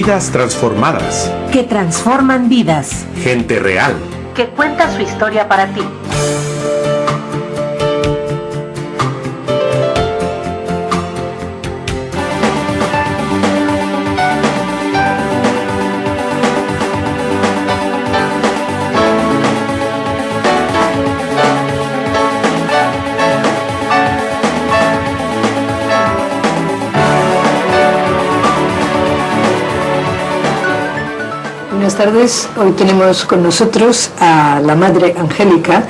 Vidas transformadas. Que transforman vidas. Gente real. Que cuenta su historia para ti. Buenas tardes, hoy tenemos con nosotros a la Madre Angélica,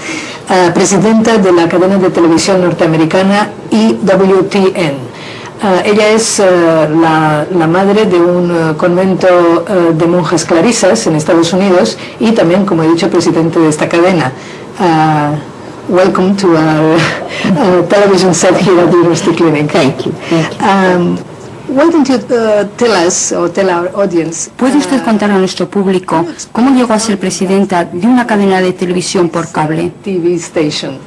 presidenta de la cadena de televisión norteamericana EWTN. Ella es la madre de un convento de monjas clarisas en Estados Unidos y también, como he dicho, presidente de esta cadena. Welcome to our television set here at the University Clinic. Thank you. Why don't you tell us or tell our audience? ¿Puede usted contar a nuestro público cómo llegó a ser presidenta de una cadena de televisión por cable? TV station.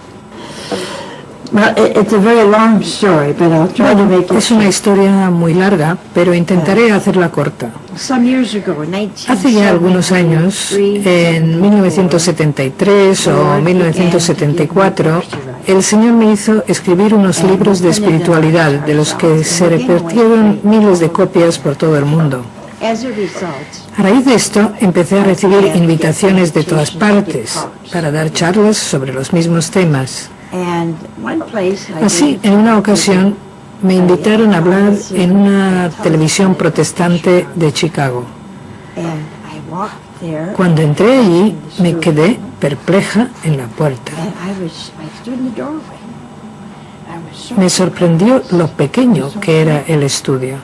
Well, it's a very long story, but I'll try to make it. Es una historia muy larga, pero intentaré hacerla corta. Some years ago, in Hace ya algunos años, en 1973 o 1974, el Señor me hizo escribir unos libros de espiritualidad, de los que se repartieron miles de copias por todo el mundo. A raíz de esto, empecé a recibir invitaciones de todas partes para dar charlas sobre los mismos temas. Así, en una ocasión, me invitaron a hablar en una televisión protestante de Chicago. Cuando entré allí, me quedé perpleja en la puerta. Me sorprendió lo pequeño que era el estudio.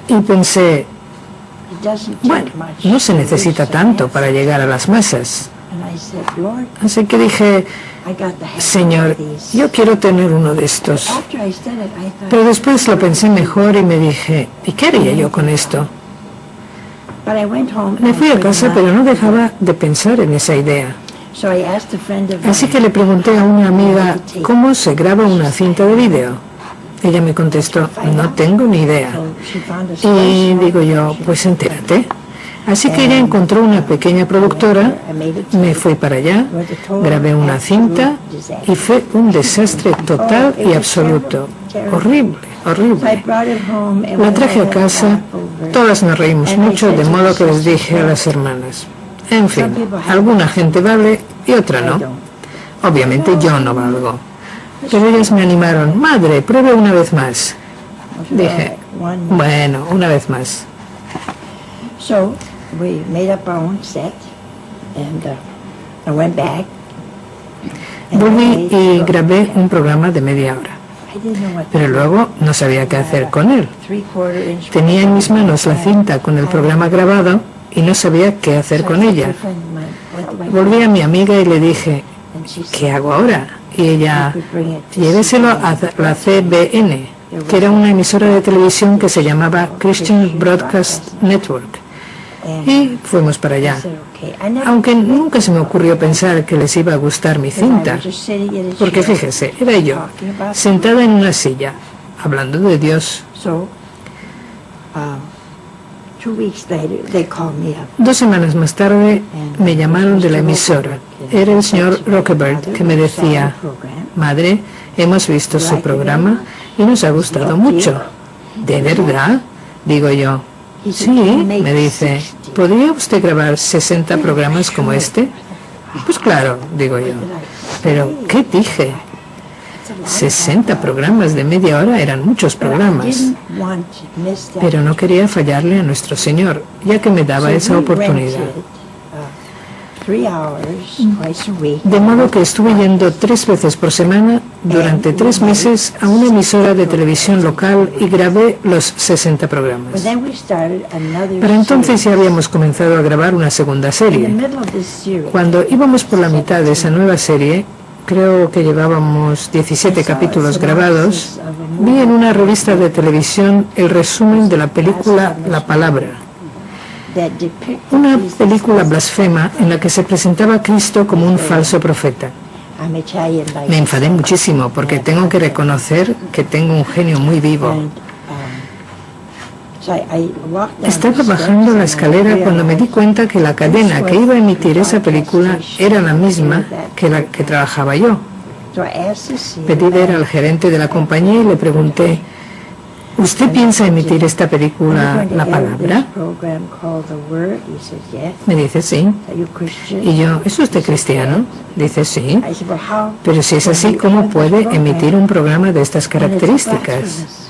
Y pensé, bueno, no se necesita tanto para llegar a las masas. Así que dije, Señor, yo quiero tener uno de estos. Pero después lo pensé mejor y me dije, ¿y qué haría yo con esto? Me fui a casa, pero no dejaba de pensar en esa idea. Así que le pregunté a una amiga, ¿cómo se graba una cinta de vídeo? Ella me contestó, no tengo ni idea. Y digo yo, pues entérate. Así que ella encontró una pequeña productora, me fui para allá, grabé una cinta y fue un desastre total y absoluto. Horrible, horrible. La traje a casa, todas nos reímos mucho, de modo que les dije a las hermanas. En fin, alguna gente vale y otra no. Obviamente yo no valgo. Pero ellas me animaron, madre, pruebe una vez más. Dije, bueno, una vez más. We made up our own set, and I went back. Volví y grabé un programa de media hora, pero luego no sabía qué hacer con él. Tenía en mis manos la cinta con el programa grabado y no sabía qué hacer con ella. Volví a mi amiga y le dije, ¿qué hago ahora? Y ella, lléveselo a la CBN, que era una emisora de televisión que se llamaba Christian Broadcast Network. Y fuimos para allá, aunque nunca se me ocurrió pensar que les iba a gustar mi cinta, porque fíjese, era yo, sentada en una silla, hablando de Dios. 2 semanas más tarde me llamaron de la emisora. Era el señor Rockebird que me decía, madre, hemos visto su programa y nos ha gustado mucho. ¿De verdad? Digo yo. Sí, me dice, ¿podría usted grabar 60 programas como este? Pues claro, digo yo. Pero, ¿qué dije? 60 programas de media hora eran muchos programas. Pero no quería fallarle a nuestro Señor, ya que me daba esa oportunidad. De modo que estuve yendo 3 veces por semana durante 3 meses a una emisora de televisión local y grabé los 60 programas. Para entonces ya habíamos comenzado a grabar una segunda serie. Cuando íbamos por la mitad de esa nueva serie, creo que llevábamos 17 capítulos grabados, vi en una revista de televisión el resumen de la película La Palabra. Una película blasfema en la que se presentaba a Cristo como un falso profeta. Me enfadé muchísimo porque tengo que reconocer que tengo un genio muy vivo. Estaba bajando la escalera cuando me di cuenta que la cadena que iba a emitir esa película era la misma que la que trabajaba yo. Pedí ver al gerente de la compañía y le pregunté, ¿usted piensa emitir esta película La Palabra? Me dice sí. Y yo, ¿es usted cristiano? Dice sí. Pero si es así, ¿cómo puede emitir un programa de estas características?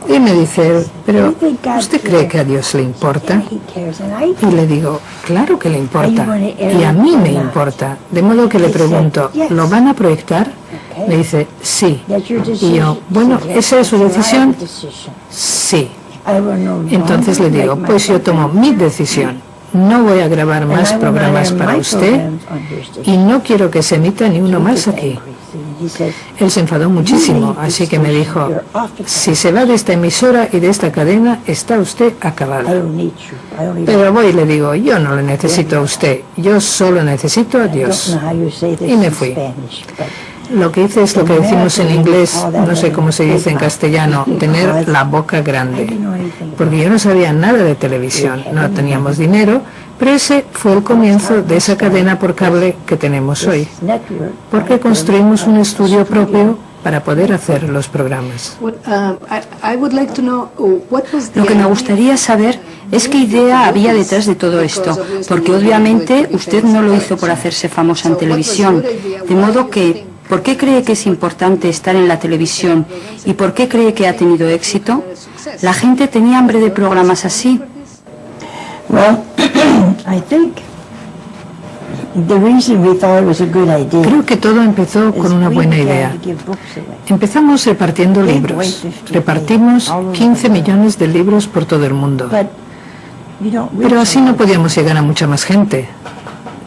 Y me dice, ¿pero usted cree que a Dios le importa? Y le digo, claro que le importa. Y a mí me importa. De modo que le pregunto, ¿lo van a proyectar? Me dice, sí. Y yo, bueno, ¿esa es su decisión? Sí. Entonces le digo, pues yo tomo mi decisión. No voy a grabar más programas para usted y no quiero que se emita ni uno más aquí. Él se enfadó muchísimo, así que me dijo, si se va de esta emisora y de esta cadena, está usted acabado. Pero voy y le digo, yo no le necesito a usted, yo solo necesito a Dios. Y me fui. Lo que hice es lo que decimos en inglés, no sé cómo se dice en castellano, tener la boca grande. Porque yo no sabía nada de televisión, no teníamos dinero, pero ese fue el comienzo de esa cadena por cable que tenemos hoy. Porque construimos un estudio propio para poder hacer los programas. Lo que me gustaría saber es qué idea había detrás de todo esto, porque obviamente usted no lo hizo por hacerse famosa en televisión, de modo que, ¿por qué cree que es importante estar en la televisión y por qué cree que ha tenido éxito? ¿La gente tenía hambre de programas así? Creo que todo empezó con una buena idea. Empezamos repartiendo libros. Repartimos 15 millones de libros por todo el mundo. Pero así no podíamos llegar a mucha más gente.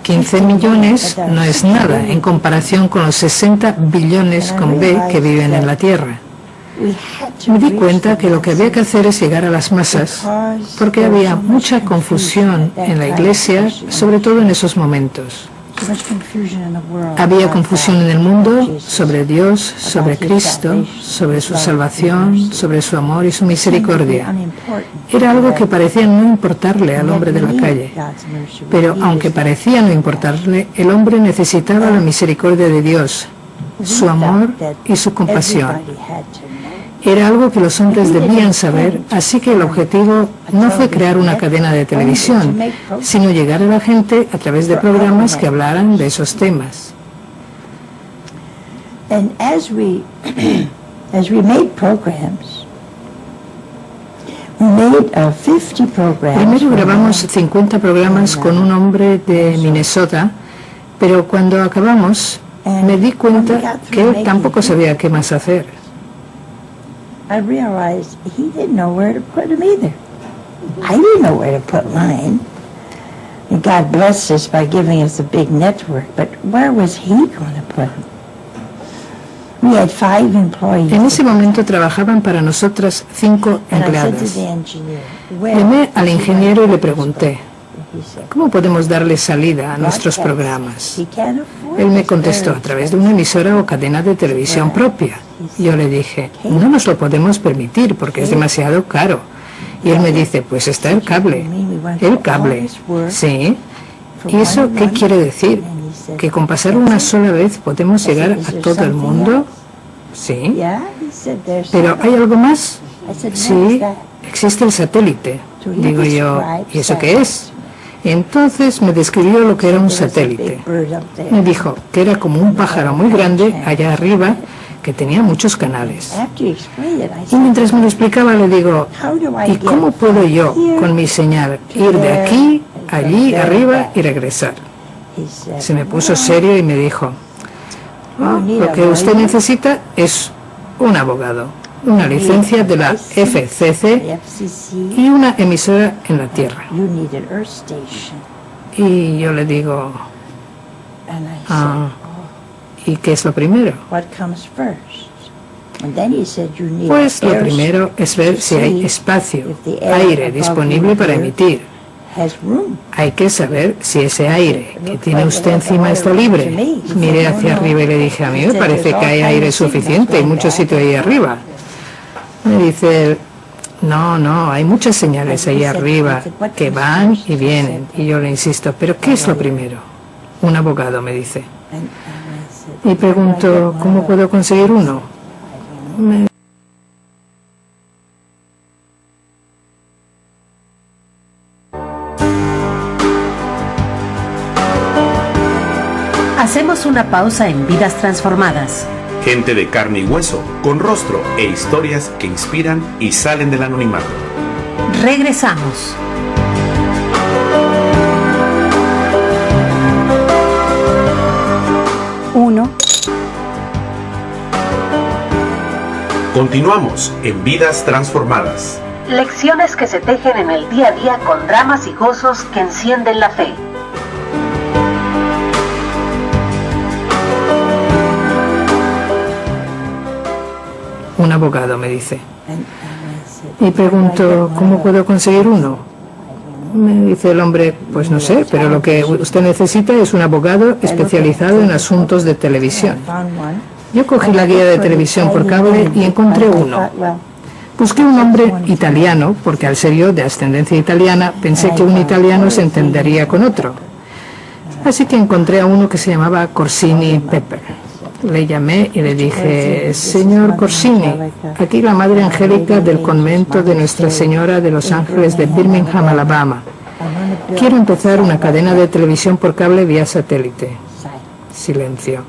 15 millones no es nada en comparación con los 60 billones con B que viven en la Tierra. Me di cuenta que lo que había que hacer es llegar a las masas, porque había mucha confusión en la iglesia, sobre todo en esos momentos. Había confusión en el mundo sobre Dios, sobre Cristo, sobre su salvación, sobre su amor y su misericordia. Era algo que parecía no importarle al hombre de la calle. Pero aunque parecía no importarle, el hombre necesitaba la misericordia de Dios, su amor y su compasión. Era algo que los hombres debían saber, así que el objetivo no fue crear una cadena de televisión, sino llegar a la gente a través de programas que hablaran de esos temas. Primero grabamos 50 programas con un hombre de Minnesota, pero cuando acabamos me di cuenta que él tampoco sabía qué más hacer. I realized he didn't know where to put them either. I didn't know where to put mine. And God blessed us by giving us a big network, but where was he going to put them? We had 5 employees. En ese momento trabajaban para nosotras 5 empleadas. Llamé al ingeniero y le pregunté, ¿cómo podemos darle salida a nuestros programas? Él me contestó, a través de una emisora o cadena de televisión propia. Yo le dije, no nos lo podemos permitir porque es demasiado caro. Y él me dice, pues está el cable. ¿El cable? Sí. ¿Y eso qué quiere decir? ¿Que con pasar una sola vez podemos llegar a todo el mundo? Sí. ¿Pero hay algo más? Sí, existe el satélite. Digo yo, ¿y eso qué es? Entonces me describió lo que era un satélite. Me dijo que era como un pájaro muy grande allá arriba que tenía muchos canales. Y mientras me lo explicaba le digo, ¿y cómo puedo yo, con mi señal, ir de aquí, allí, arriba y regresar? Se me puso serio y me dijo, lo que usted necesita es un abogado, una licencia de la FCC y una emisora en la Tierra. Y yo le digo, ¿y qué es lo primero? Pues lo primero es ver si hay espacio, aire disponible para emitir. Hay que saber si ese aire que tiene usted encima está libre. Miré hacia arriba y le dije, a mí me parece que hay aire suficiente, hay mucho sitio ahí arriba. Me dice, No, hay muchas señales ahí arriba que van y vienen. Y yo le insisto, ¿pero qué es lo primero? Un abogado, me dice. Y pregunto, ¿cómo puedo conseguir uno? Hacemos una pausa en Vidas Transformadas. Gente de carne y hueso, con rostro e historias que inspiran y salen del anonimato. Regresamos. Continuamos en Vidas Transformadas. Lecciones que se tejen en el día a día con dramas y gozos que encienden la fe. Un abogado, me dice. Y pregunto, ¿cómo puedo conseguir uno? Me dice el hombre, pues no sé, pero lo que usted necesita es un abogado especializado en asuntos de televisión. Yo cogí la guía de televisión por cable y encontré uno. Busqué un hombre italiano, porque al ser yo de ascendencia italiana, pensé que un italiano se entendería con otro. Así que encontré a uno que se llamaba Corsini Pepper. Le llamé y le dije, señor Corsini, aquí la Madre Angélica del convento de Nuestra Señora de los Ángeles de Birmingham, Alabama. Quiero empezar una cadena de televisión por cable vía satélite. Silencio.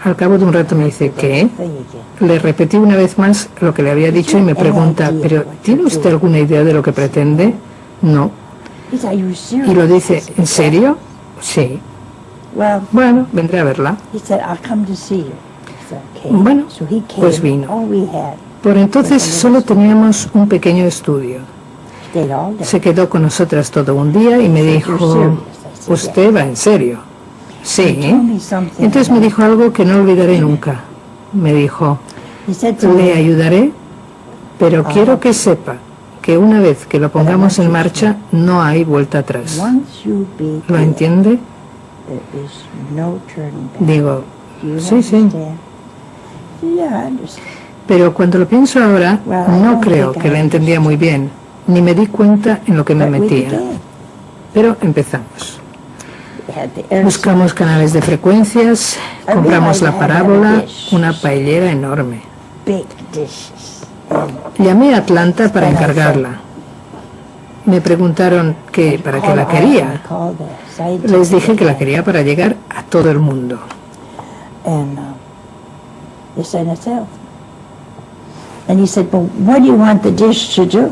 Al cabo de un rato me dice, ¿qué? Le repetí una vez más lo que le había dicho y me pregunta, ¿pero tiene usted alguna idea de lo que pretende? No. Y lo dice, ¿en serio? Sí. Bueno, vendré a verla. Bueno, pues vino. Por entonces solo teníamos un pequeño estudio. Se quedó con nosotras todo un día y me dijo, ¿usted va en serio? Sí. Entonces me dijo algo que no olvidaré nunca. Me dijo, le ayudaré, pero quiero que sepa que una vez que lo pongamos en marcha no hay vuelta atrás. ¿Lo entiende? Digo, sí. Pero cuando lo pienso ahora, no creo que lo entendía muy bien, ni me di cuenta en lo que me metía. Pero empezamos. Buscamos canales de frecuencias, compramos la parábola, una paellera enorme. Llamé a Atlanta para encargarla. Me preguntaron que para qué la quería. Les dije que la quería para llegar a todo el mundo. And he said, "Well, what do you want the dish to do?"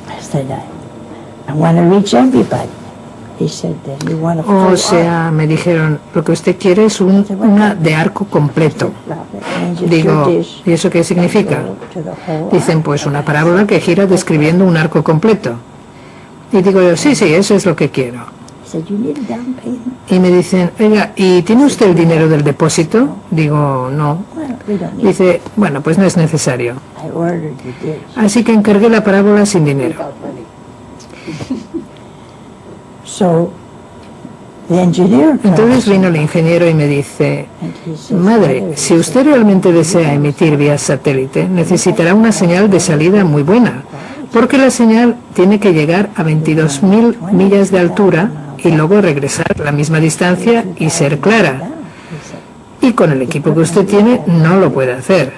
I said, I want to reach everybody. He said, "Then you want a full O sea, me dijeron, lo que usted quiere es una de arco completo. Digo, ¿y eso qué significa? Dicen, pues una parábola que gira describiendo un arco completo. Y digo yo, sí, eso es lo que quiero. Y me dicen, oiga, ¿y tiene usted el dinero del depósito? Digo, no. Dice, bueno, pues no es necesario. Así que encargué la parábola sin dinero. Entonces vino el ingeniero y me dice, madre, si usted realmente desea emitir vía satélite, necesitará una señal de salida muy buena, porque la señal tiene que llegar a 22.000 millas de altura y luego regresar la misma distancia y ser clara. Y con el equipo que usted tiene no lo puede hacer.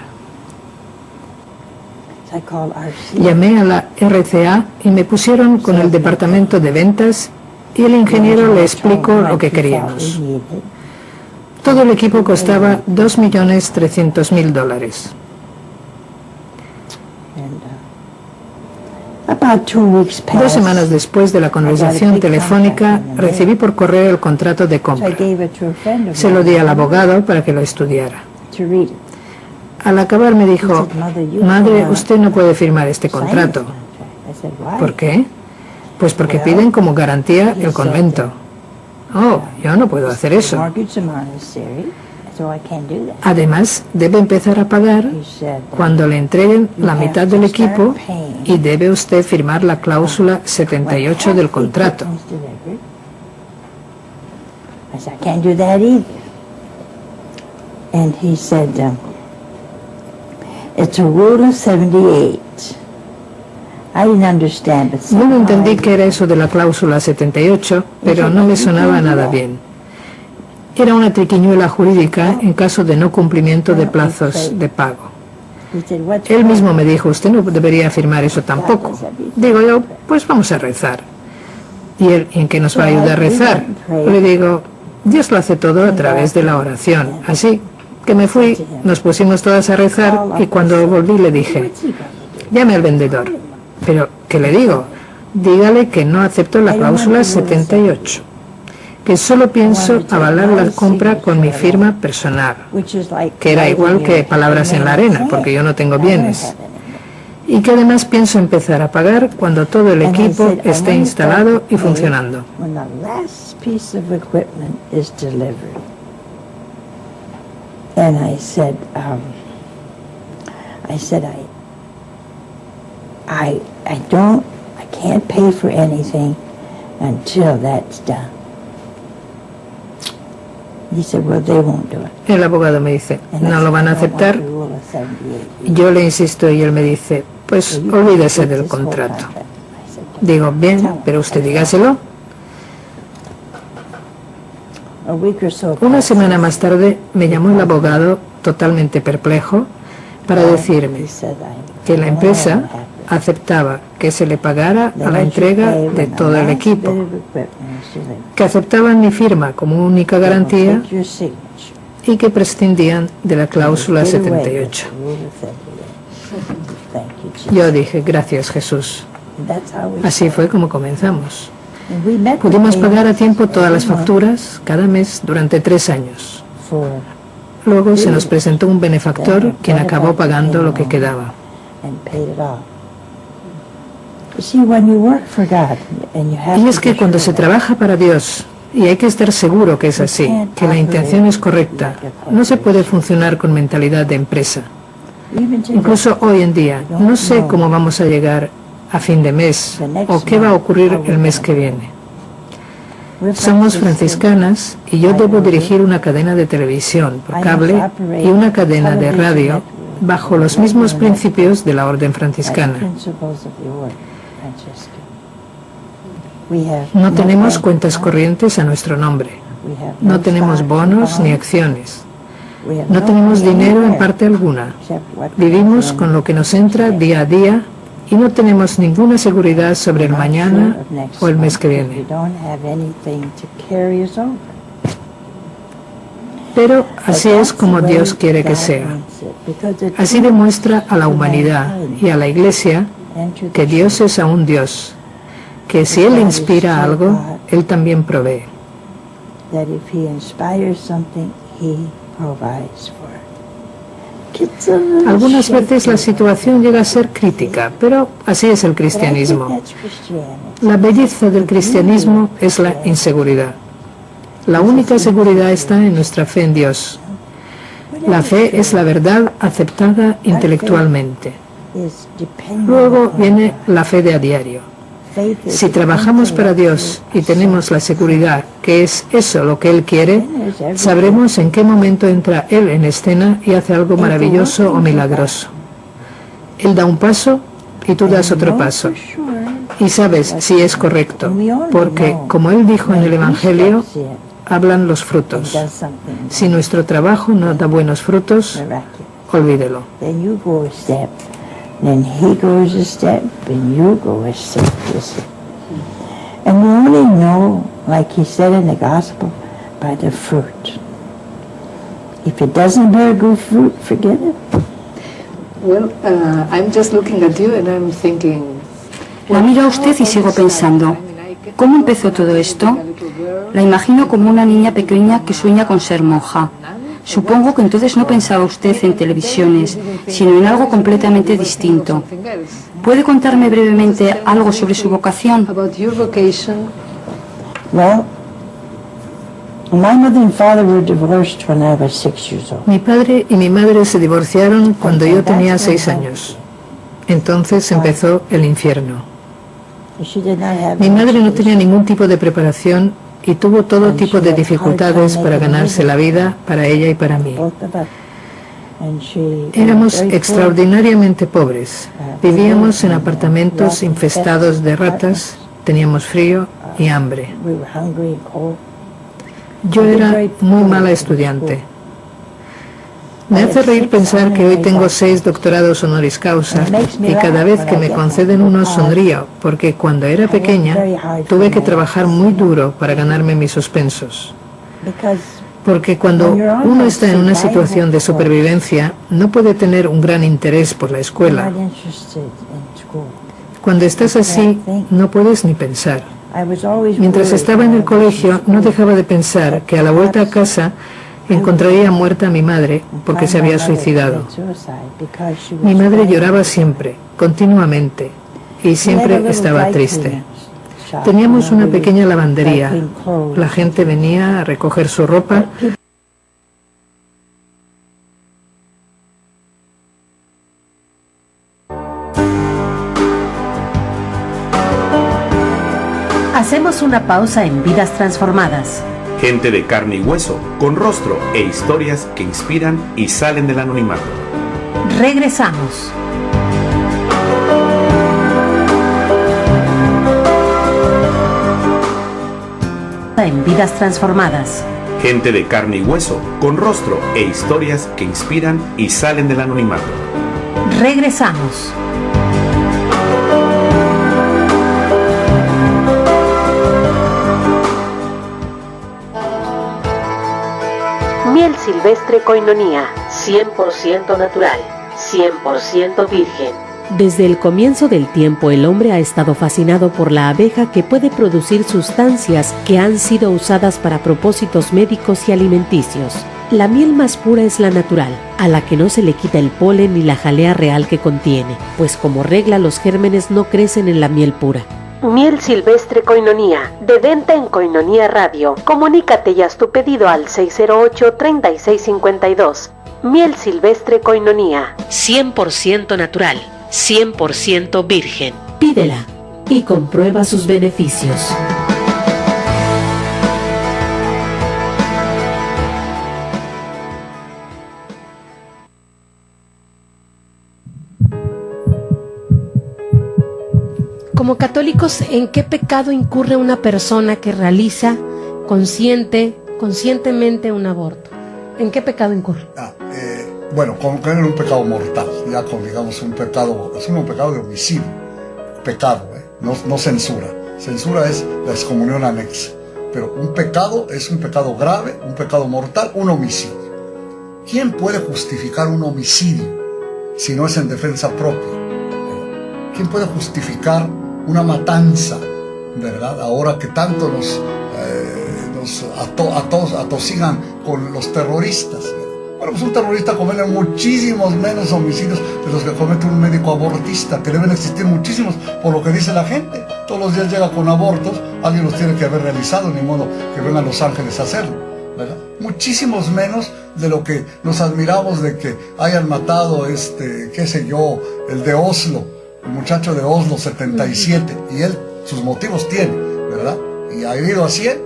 Llamé a la RCA y me pusieron con el departamento de ventas y el ingeniero le explicó lo que queríamos. Todo el equipo costaba $2.300.000. 2 semanas después de la conversación telefónica, recibí por correo el contrato de compra. Se lo di al abogado para que lo estudiara. Al acabar me dijo, madre, usted no puede firmar este contrato. ¿Por qué? Pues porque piden como garantía el convento. Oh, yo no puedo hacer eso. Además, debe empezar a pagar cuando le entreguen la mitad del equipo y debe usted firmar la cláusula 78 del contrato. It's a rule of 78. I didn't understand, but Yo no entendí qué era eso de la cláusula 78, pero no me sonaba nada bien. Era una triquiñuela jurídica en caso de no cumplimiento de plazos de pago. Él mismo me dijo, usted no debería firmar eso tampoco. Digo yo, pues vamos a rezar. ¿Y él en qué nos va a ayudar a rezar? Le digo, Dios lo hace todo a través de la oración. Así que me fui, nos pusimos todas a rezar y cuando volví le dije, llame al vendedor. Pero, ¿qué le digo? Dígale que no acepto la cláusula 78, que solo pienso avalar la compra con mi firma personal, que era igual que palabras en la arena, porque yo no tengo bienes, y que además pienso empezar a pagar cuando todo el equipo esté instalado y funcionando. And I can't pay for anything until that's done. He said, well, they won't do it. El abogado me dice, no lo van a aceptar. Yo le insisto y él me dice, pues olvídese del contrato. Digo, bien, pero usted dígaselo. Una semana más tarde me llamó el abogado totalmente perplejo para decirme que la empresa aceptaba que se le pagara a la entrega de todo el equipo, que aceptaban mi firma como única garantía y que prescindían de la cláusula 78. Yo dije, gracias Jesús. Así fue como comenzamos. Pudimos pagar a tiempo todas las facturas cada mes durante 3 años. Luego se nos presentó un benefactor quien acabó pagando lo que quedaba. Y es que cuando se trabaja para Dios, y hay que estar seguro que es así, que la intención es correcta, no se puede funcionar con mentalidad de empresa. Incluso hoy en día, no sé cómo vamos a llegar a fin de mes o qué va a ocurrir el mes que viene. Somos franciscanas y yo debo dirigir una cadena de televisión por cable y una cadena de radio bajo los mismos principios de la orden franciscana. No tenemos cuentas corrientes a nuestro nombre. No tenemos bonos ni acciones. No tenemos dinero en parte alguna. Vivimos con lo que nos entra día a día y no tenemos ninguna seguridad sobre el mañana o el mes que viene. Pero así es como Dios quiere que sea. Así demuestra a la humanidad y a la Iglesia que Dios es aún Dios, que si Él inspira algo, Él también provee. Algunas veces la situación llega a ser crítica, pero así es el cristianismo. La belleza del cristianismo es la inseguridad. La única seguridad está en nuestra fe en Dios. La fe es la verdad aceptada intelectualmente. Luego viene la fe de a diario. Si trabajamos para Dios y tenemos la seguridad que es eso lo que Él quiere, sabremos en qué momento entra Él en escena y hace algo maravilloso o milagroso. Él da un paso y tú das otro paso. Y sabes si es correcto, porque, como Él dijo en el Evangelio, hablan los frutos. Si nuestro trabajo no da buenos frutos, olvídelo. Then he goes a step, and you go a step. And we only know, like he said in the gospel, by the fruit. If it doesn't bear good fruit, forget it. Well, I'm just looking at you and I'm thinking. La miro a usted y sigo pensando, ¿cómo empezó todo esto? La imagino como una niña pequeña que sueña con ser monja. Supongo que entonces no pensaba usted en televisiones, sino en algo completamente distinto. ¿Puede contarme brevemente algo sobre su vocación? Mi padre y mi madre se divorciaron cuando yo tenía 6 años. Entonces empezó el infierno. Mi madre no tenía ningún tipo de preparación y tuvo todo tipo de dificultades para ganarse la vida para ella y para mí. Éramos extraordinariamente pobres. Vivíamos en apartamentos infestados de ratas, teníamos frío y hambre. Yo era muy mala estudiante. Me hace reír pensar que hoy tengo 6 doctorados honoris causa y cada vez que me conceden uno sonrío, porque cuando era pequeña tuve que trabajar muy duro para ganarme mis suspensos. Porque cuando uno está en una situación de supervivencia, no puede tener un gran interés por la escuela. Cuando estás así, no puedes ni pensar. Mientras estaba en el colegio, no dejaba de pensar que a la vuelta a casa encontraría muerta a mi madre porque se había suicidado. Mi madre lloraba siempre, continuamente, y siempre estaba triste. Teníamos una pequeña lavandería. La gente venía a recoger su ropa. Hacemos una pausa en Vidas Transformadas. Gente de carne y hueso, con rostro e historias que inspiran y salen del anonimato. Regresamos. En Vidas Transformadas. Gente de carne y hueso, con rostro e historias que inspiran y salen del anonimato. Regresamos. Miel silvestre Koinonia, 100% natural, 100% virgen. Desde el comienzo del tiempo, el hombre ha estado fascinado por la abeja que puede producir sustancias que han sido usadas para propósitos médicos y alimenticios. La miel más pura es la natural, a la que no se le quita el polen ni la jalea real que contiene, pues como regla los gérmenes no crecen en la miel pura. Miel silvestre Koinonia, de venta en Koinonia Radio. Comunícate y haz tu pedido al 608-3652. Miel silvestre Koinonia, 100% natural, 100% virgen. Pídela y comprueba sus beneficios. Como católicos, ¿en qué pecado incurre una persona que realiza conscientemente un aborto? ¿En qué pecado incurre? Bueno, como caer en un pecado mortal, ya con, digamos, un pecado, es un pecado de homicidio, pecado, no censura. Censura es la excomunión anexa, pero un pecado es un pecado grave, un pecado mortal, un homicidio. ¿Quién puede justificar un homicidio si no es en defensa propia? ¿Quién puede justificar una matanza, verdad? Ahora que tanto nos atosigan con los terroristas. Bueno, pues un terrorista comete muchísimos menos homicidios de los que comete un médico abortista, que deben existir muchísimos, por lo que dice la gente. Todos los días llega con abortos, alguien los tiene que haber realizado, ni modo que vengan Los Ángeles a hacerlo, ¿verdad? Muchísimos menos de lo que nos admiramos de que hayan matado, qué sé yo, el de Oslo, el muchacho de Oslo, 77, y él sus motivos tiene, ¿verdad? Y ha herido a 100,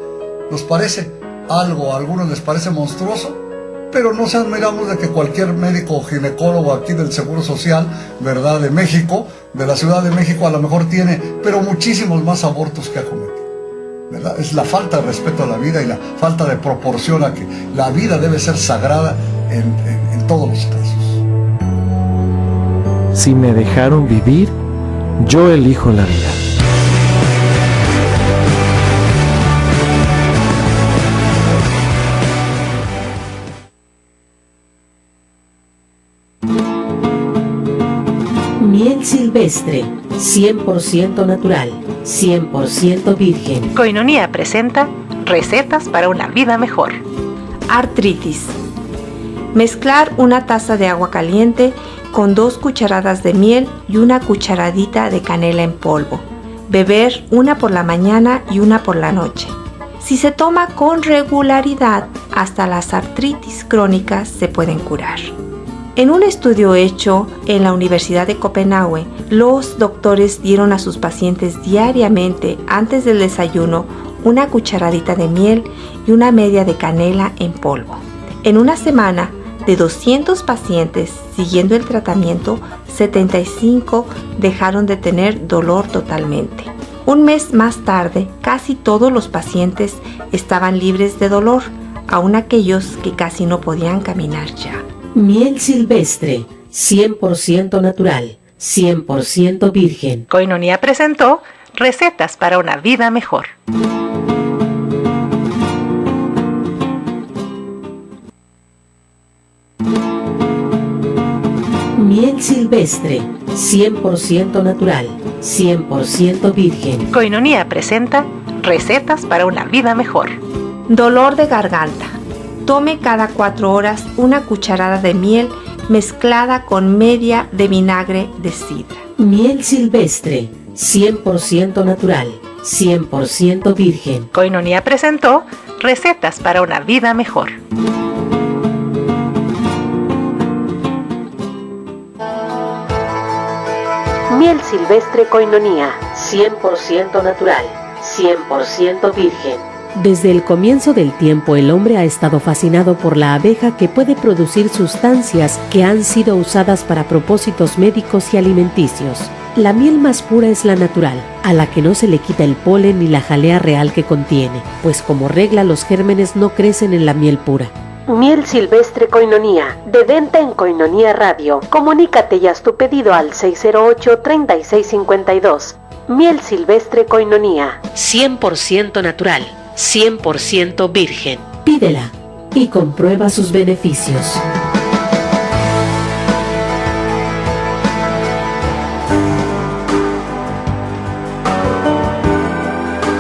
nos parece algo, a algunos les parece monstruoso, pero no se admiramos de que cualquier médico o ginecólogo aquí del Seguro Social, ¿verdad?, de México, de la Ciudad de México, a lo mejor tiene, pero muchísimos más abortos que ha cometido, ¿verdad? Es la falta de respeto a la vida y la falta de proporción a que la vida debe ser sagrada en todos los casos. Si me dejaron vivir, yo elijo la vida. Miel silvestre, 100% natural, 100% virgen. Koinonia presenta recetas para una vida mejor. Artritis. Mezclar una taza de agua caliente con 2 cucharadas de miel y una cucharadita de canela en polvo. Beber una por la mañana y una por la noche. Si se toma con regularidad, hasta las artritis crónicas se pueden curar. En un estudio hecho en la Universidad de Copenhague, los doctores dieron a sus pacientes diariamente, antes del desayuno, una cucharadita de miel y una media de canela en polvo. En una semana, De 200 pacientes siguiendo el tratamiento, 75 dejaron de tener dolor totalmente. Un mes más tarde, casi todos los pacientes estaban libres de dolor, aun aquellos que casi no podían caminar ya. Miel silvestre, 100% natural, 100% virgen. Koinonia presentó Recetas para una vida mejor. Miel silvestre, 100% natural, 100% virgen. Koinonia presenta Recetas para una vida mejor. Dolor de garganta. Tome cada 4 horas una cucharada de miel mezclada con media de vinagre de sidra. Miel silvestre, 100% natural, 100% virgen. Koinonia presentó Recetas para una vida mejor. Miel silvestre Koinonia, 100% natural, 100% virgen. Desde el comienzo del tiempo el hombre ha estado fascinado por la abeja que puede producir sustancias que han sido usadas para propósitos médicos y alimenticios. La miel más pura es la natural, a la que no se le quita el polen ni la jalea real que contiene, pues como regla los gérmenes no crecen en la miel pura. Miel silvestre Koinonia, de venta en Koinonia Radio. Comunícate y haz tu pedido al 608-3652. Miel silvestre Koinonia, 100% natural, 100% virgen. Pídela y comprueba sus beneficios.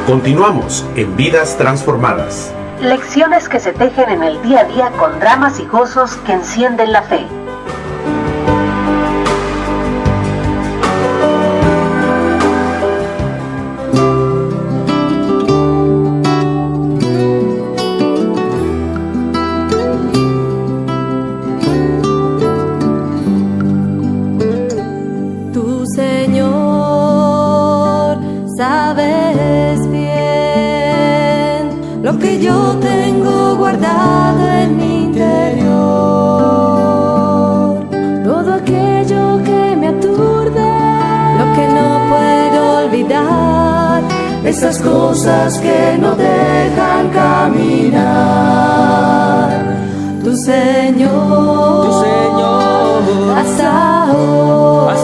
Continuamos en Vidas Transformadas. lecciones que se tejen en el día a día con dramas y gozos que encienden la fe. Tú, Señor, sabes bien lo que yo tengo guardado en mi interior, todo aquello que me aturde, lo que no puedo olvidar, esas cosas que no dejan caminar. Tu Señor, hasta hoy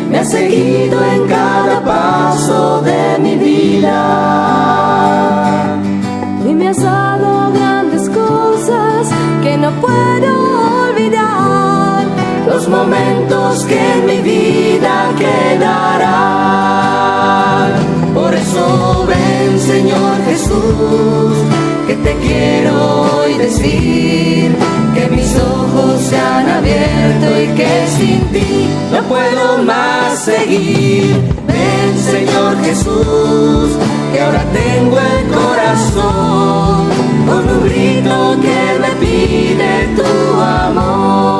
me has seguido en cada paso de mi vida y me has dado grandes cosas que no puedo olvidar, los momentos que en mi vida quedarán. Por eso ven, Señor Jesús, que te quiero hoy decir, que mis ojos se han abierto y que sin ti no puedo más seguir. Ven, Señor Jesús, que ahora tengo el corazón con un grito que me pide tu amor.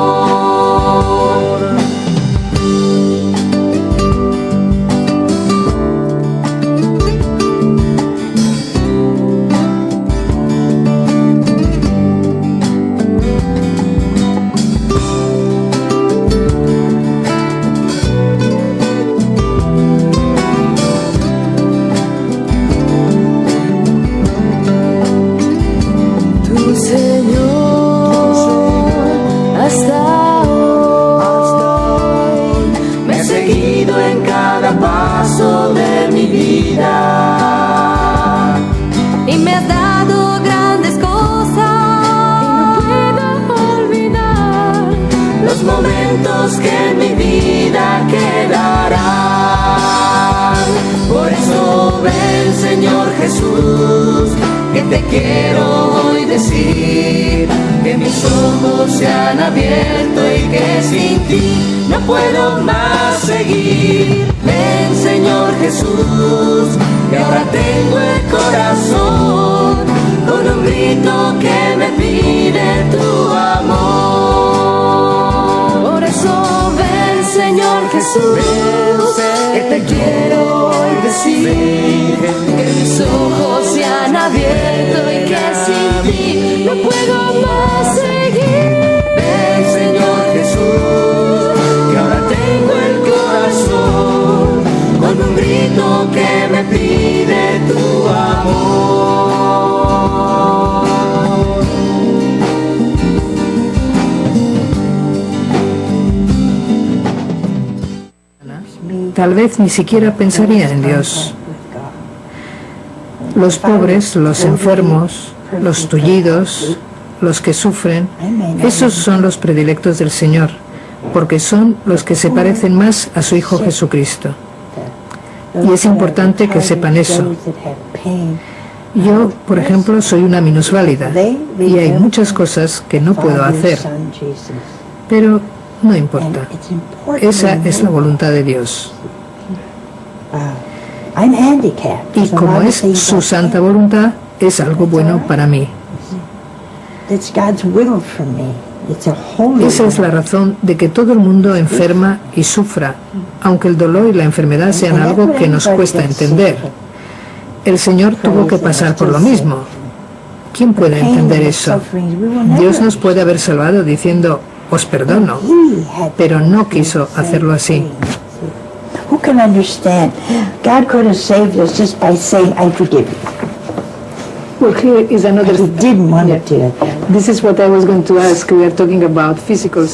Paso de mi vida y me has dado grandes cosas y no puedo olvidar los momentos que en mi vida quedarán. Por eso ven, Señor Jesús, que te quiero hoy decir, que mis ojos se han abierto y que sin ti no puedo más seguir. Ven, Señor Jesús, que ahora tengo el corazón con un grito que me pide tu amor. Por eso ven, Señor Jesús, que te quiero hoy decir que mis ojos se han abierto y que sin ti no puedo más seguir. Ven, Señor Jesús, que ahora tengo el corazón con un grito que me pide tu amor. Tal vez ni siquiera pensaría en Dios. Los pobres, los enfermos, los tullidos, los que sufren, esos son los predilectos del Señor, porque son los que se parecen más a su Hijo Jesucristo. Y es importante que sepan eso. Yo, por ejemplo, soy una minusválida y hay muchas cosas que no puedo hacer, pero no importa. Esa es la voluntad de Dios. Y como es su santa voluntad, es algo bueno para mí. Esa es la razón de que todo el mundo enferma y sufra, aunque el dolor y la enfermedad sean algo que nos cuesta entender. El Señor tuvo que pasar por lo mismo. ¿Quién puede entender eso? Dios nos puede haber salvado diciendo, os perdono, pero no quiso hacerlo así. Who can understand? God could have saved us just by saying, I forgive you. Well, here is another. He didn't want to do it. This is what I was going to ask. We are talking about physical.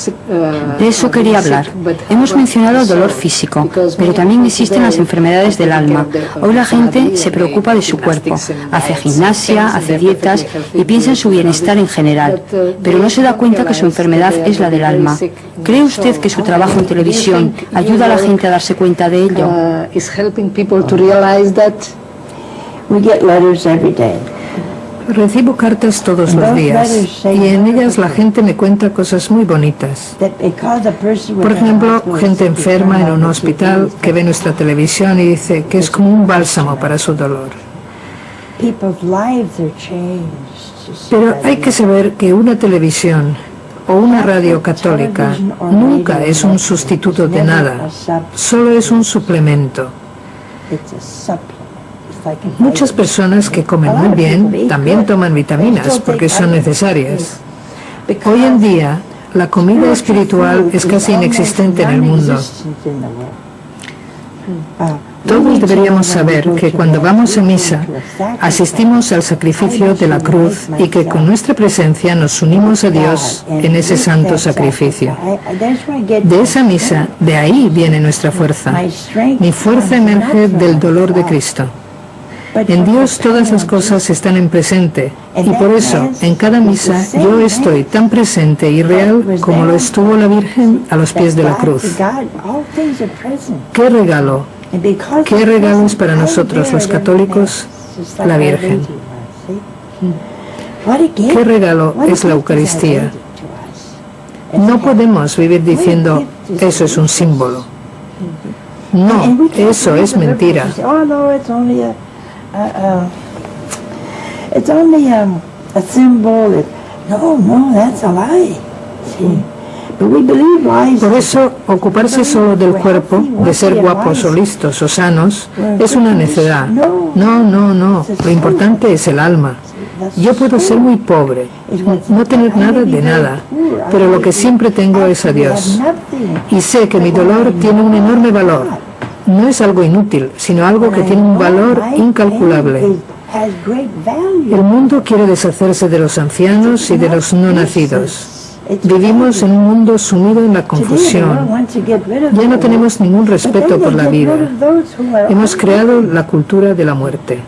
De eso quería hablar. Hemos mencionado el dolor físico, pero también existen las enfermedades del alma. Hoy la gente se preocupa de su cuerpo, hace gimnasia, hace dietas y piensa en su bienestar en general, pero no se da cuenta que su enfermedad es la del alma. ¿Cree usted que su trabajo en televisión ayuda a la gente a darse cuenta de ello? We get letters every day. Recibo cartas todos los días y en ellas la gente me cuenta cosas muy bonitas. Por ejemplo, gente enferma en un hospital que ve nuestra televisión y dice que es como un bálsamo para su dolor. Pero hay que saber que una televisión o una radio católica nunca es un sustituto de nada, solo es un suplemento. Muchas personas que comen muy bien también toman vitaminas porque son necesarias. Hoy en día, la comida espiritual es casi inexistente en el mundo. Todos deberíamos saber que cuando vamos a misa, asistimos al sacrificio de la cruz y que con nuestra presencia nos unimos a Dios en ese santo sacrificio. De esa misa, de ahí viene nuestra fuerza. Mi fuerza emerge del dolor de Cristo. En Dios todas las cosas están en presente y por eso en cada misa yo estoy tan presente y real como lo estuvo la Virgen a los pies de la cruz. ¡Qué regalo! ¡Qué regalo es para nosotros los católicos la Virgen! ¡Qué regalo es la Eucaristía! No podemos vivir diciendo eso es un símbolo. No, eso es mentira. It's only a symbol that, no, that's a lie. See? But we believe lies. Por eso, ocuparse solo del cuerpo, de ser guapos o listos o sanos, es una necedad. No. Lo importante es el alma. Yo puedo ser muy pobre, no tener nada de nada, pero lo que siempre tengo es a Dios. Y sé que mi dolor tiene un enorme valor. No es algo inútil, sino algo que tiene un valor incalculable. El mundo quiere deshacerse de los ancianos y de los no nacidos. Vivimos en un mundo sumido en la confusión. Ya no tenemos ningún respeto por la vida. Hemos creado la cultura de la muerte.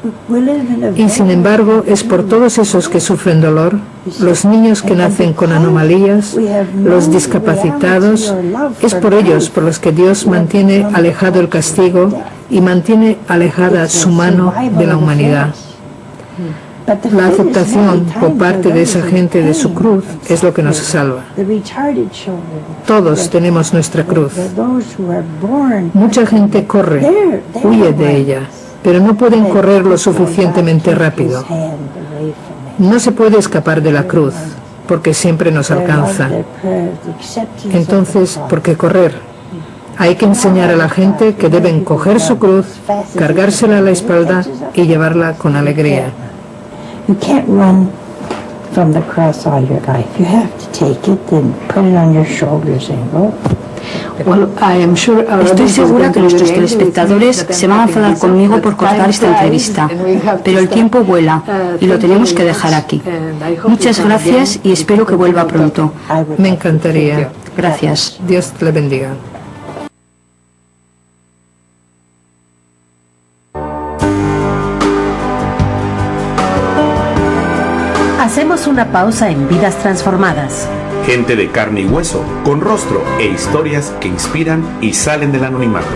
Y sin embargo, es por todos esos que sufren dolor, los niños que nacen con anomalías, los discapacitados, es por ellos por los que Dios mantiene alejado el castigo y mantiene alejada su mano de la humanidad. La aceptación por parte de esa gente de su cruz es lo que nos salva. Todos tenemos nuestra cruz. Mucha gente corre, huye de ella, pero no pueden correr lo suficientemente rápido. No se puede escapar de la cruz, porque siempre nos alcanza. Entonces, ¿por qué correr? Hay que enseñar a la gente que deben coger su cruz, cargársela a la espalda y llevarla con alegría. You can't run from the cross all your life. You have to take it and put it on your shoulders and go. Estoy segura que nuestros telespectadores se van a enfadar conmigo por cortar esta entrevista, pero el tiempo vuela y lo tenemos que dejar aquí. Muchas gracias y espero que vuelva pronto. Me encantaría. Gracias. Dios le bendiga. Hacemos una pausa en Vidas Transformadas. Gente de carne y hueso, con rostro e historias que inspiran y salen del anonimato.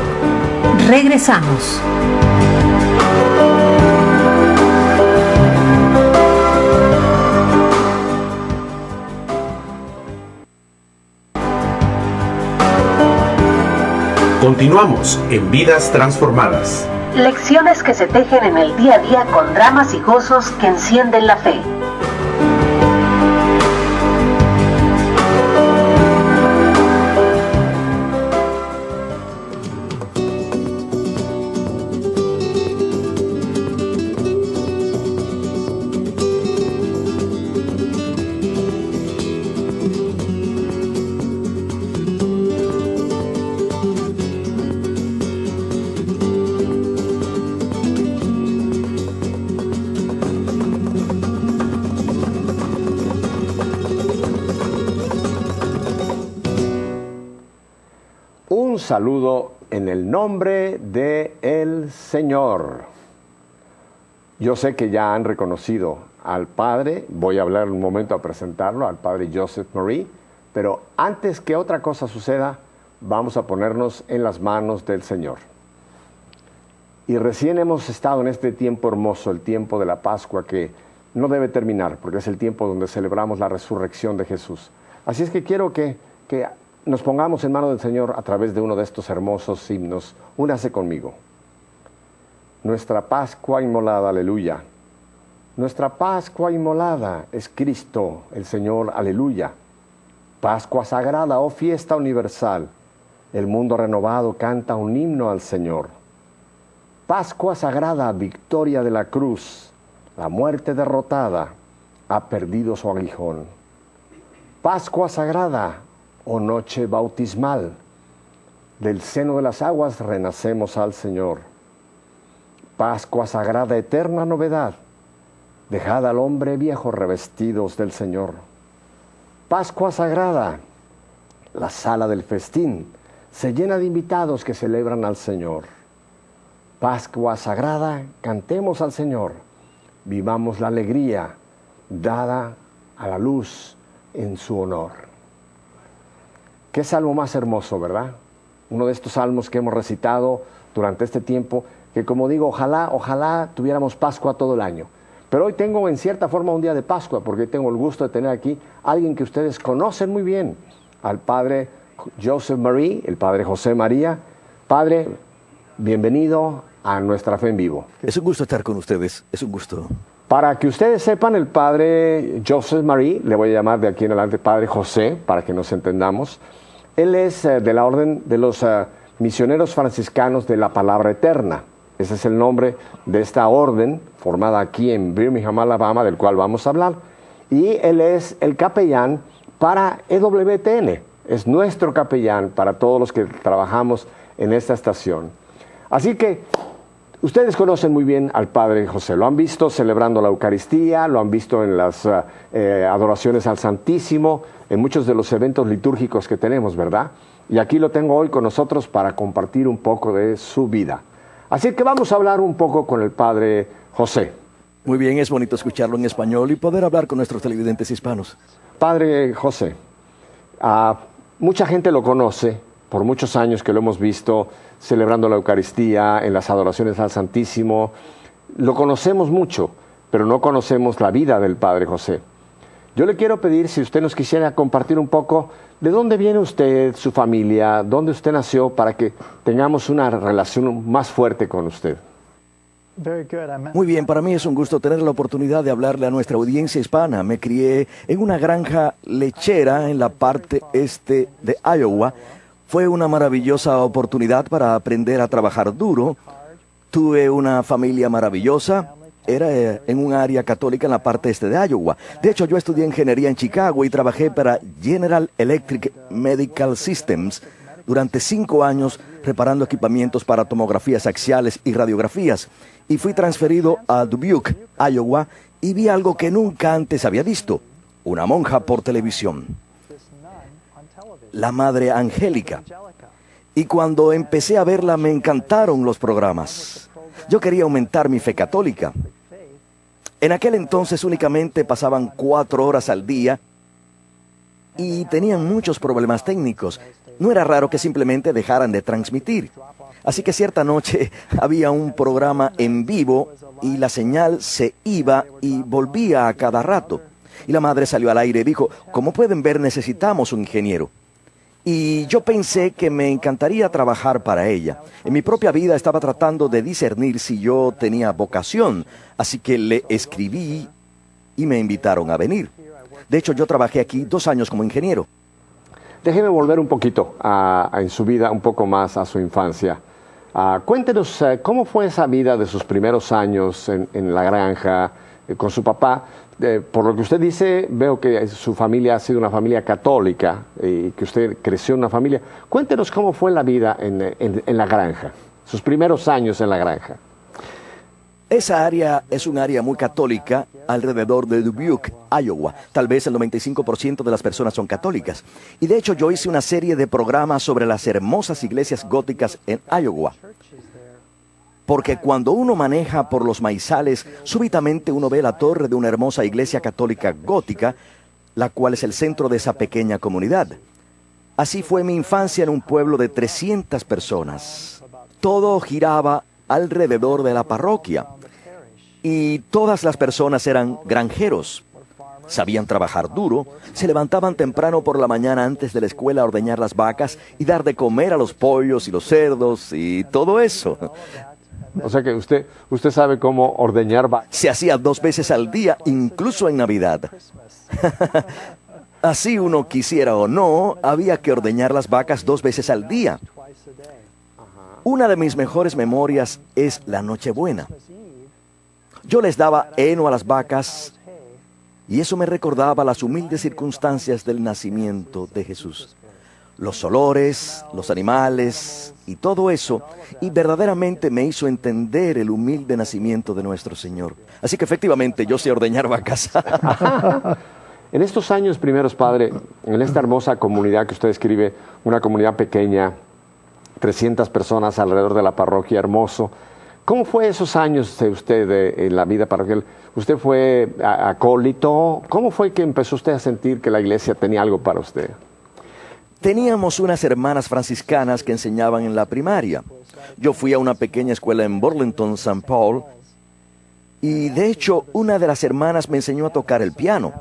Regresamos. Continuamos en Vidas Transformadas. Lecciones que se tejen en el día a día con dramas y gozos que encienden la fe. Un saludo en el nombre del Señor. Yo sé que ya han reconocido al Padre, voy a hablar un momento a presentarlo, al Padre Joseph Marie, pero antes que otra cosa suceda, vamos a ponernos en las manos del Señor. Y recién hemos estado en este tiempo hermoso, el tiempo de la Pascua, que no debe terminar, porque es el tiempo donde celebramos la resurrección de Jesús. Así es que quiero que nos pongamos en manos del Señor a través de uno de estos hermosos himnos. Únase conmigo. Nuestra Pascua inmolada, aleluya. Nuestra Pascua inmolada es Cristo, el Señor, aleluya. Pascua sagrada, oh fiesta universal. El mundo renovado canta un himno al Señor. Pascua sagrada, victoria de la cruz. La muerte derrotada ha perdido su aguijón. Pascua sagrada, oh noche bautismal, del seno de las aguas renacemos al Señor. Pascua sagrada, eterna novedad, dejad al hombre viejo revestidos del Señor. Pascua sagrada, la sala del festín se llena de invitados que celebran al Señor. Pascua sagrada, cantemos al Señor, vivamos la alegría dada a la luz en su honor. Qué salmo más hermoso, ¿verdad? Uno de estos salmos que hemos recitado durante este tiempo, que como digo, ojalá tuviéramos Pascua todo el año. Pero hoy tengo en cierta forma un día de Pascua, porque tengo el gusto de tener aquí a alguien que ustedes conocen muy bien, al Padre Joseph Marie, el Padre José María. Padre, bienvenido a Nuestra Fe en Vivo. Es un gusto estar con ustedes, es un gusto. Para que ustedes sepan, el Padre Joseph Marie, le voy a llamar de aquí en adelante Padre José, para que nos entendamos. Él es de la orden de los misioneros franciscanos de la Palabra Eterna. Ese es el nombre de esta orden formada aquí en Birmingham, Alabama, del cual vamos a hablar. Y él es el capellán para EWTN. Es nuestro capellán para todos los que trabajamos en esta estación. Así que ustedes conocen muy bien al Padre José. Lo han visto celebrando la Eucaristía, lo han visto en las adoraciones al Santísimo, en muchos de los eventos litúrgicos que tenemos, ¿verdad? Y aquí lo tengo hoy con nosotros para compartir un poco de su vida. Así que vamos a hablar un poco con el Padre José. Muy bien, es bonito escucharlo en español y poder hablar con nuestros televidentes hispanos. Padre José, mucha gente lo conoce, por muchos años que lo hemos visto celebrando la Eucaristía, en las adoraciones al Santísimo. Lo conocemos mucho, pero no conocemos la vida del Padre José. Yo le quiero pedir si usted nos quisiera compartir un poco de dónde viene usted, su familia, dónde usted nació, para que tengamos una relación más fuerte con usted. Muy bien, para mí es un gusto tener la oportunidad de hablarle a nuestra audiencia hispana. Me crié en una granja lechera en la parte este de Iowa. Fue una maravillosa oportunidad para aprender a trabajar duro. Tuve una familia maravillosa. Era en un área católica en la parte este de Iowa. De hecho, yo estudié ingeniería en Chicago y trabajé para General Electric Medical Systems durante 5 años reparando equipamientos para tomografías axiales y radiografías. Y fui transferido a Dubuque, Iowa, y vi algo que nunca antes había visto: una monja por televisión. La Madre Angélica. Y cuando empecé a verla me encantaron los programas. Yo quería aumentar mi fe católica. En aquel entonces únicamente pasaban 4 horas al día y tenían muchos problemas técnicos. No era raro que simplemente dejaran de transmitir. Así que cierta noche había un programa en vivo y la señal se iba y volvía a cada rato. Y la madre salió al aire y dijo: como pueden ver, necesitamos un ingeniero. Y yo pensé que me encantaría trabajar para ella. En mi propia vida estaba tratando de discernir si yo tenía vocación, así que le escribí y me invitaron a venir. De hecho, yo trabajé aquí 2 años como ingeniero. Déjeme volver un poquito en su vida, un poco más a su infancia. Cuéntenos cómo fue esa vida de sus primeros años en la granja con su papá. Por lo que usted dice, veo que su familia ha sido una familia católica y que usted creció en una familia. Cuéntenos cómo fue la vida en la granja, sus primeros años en la granja. Esa área es un área muy católica alrededor de Dubuque, Iowa. Tal vez el 95% de las personas son católicas. Y de hecho yo hice una serie de programas sobre las hermosas iglesias góticas en Iowa. Porque cuando uno maneja por los maizales, súbitamente uno ve la torre de una hermosa iglesia católica gótica, la cual es el centro de esa pequeña comunidad. Así fue mi infancia en un pueblo de 300 personas. Todo giraba alrededor de la parroquia. Y todas las personas eran granjeros. Sabían trabajar duro, se levantaban temprano por la mañana antes de la escuela a ordeñar las vacas y dar de comer a los pollos y los cerdos y todo eso. O sea que usted sabe cómo ordeñar vacas. Se hacía 2 veces al día, incluso en Navidad. Así uno quisiera o no, había que ordeñar las vacas 2 veces al día. Una de mis mejores memorias es la Nochebuena. Yo les daba heno a las vacas y eso me recordaba las humildes circunstancias del nacimiento de Jesús. Los olores, los animales y todo eso, y verdaderamente me hizo entender el humilde nacimiento de nuestro Señor. Así que efectivamente yo sé ordeñar vacas. En estos años primeros, padre, en esta hermosa comunidad que usted describe, una comunidad pequeña, 300 personas alrededor de la parroquia, hermoso. ¿Cómo fue esos años de usted en la vida parroquial? ¿Usted fue acólito? ¿Cómo fue que empezó usted a sentir que la iglesia tenía algo para usted? Teníamos unas hermanas franciscanas que enseñaban en la primaria. Yo fui a una pequeña escuela en Burlington, St. Paul, y de hecho una de las hermanas me enseñó a tocar el piano.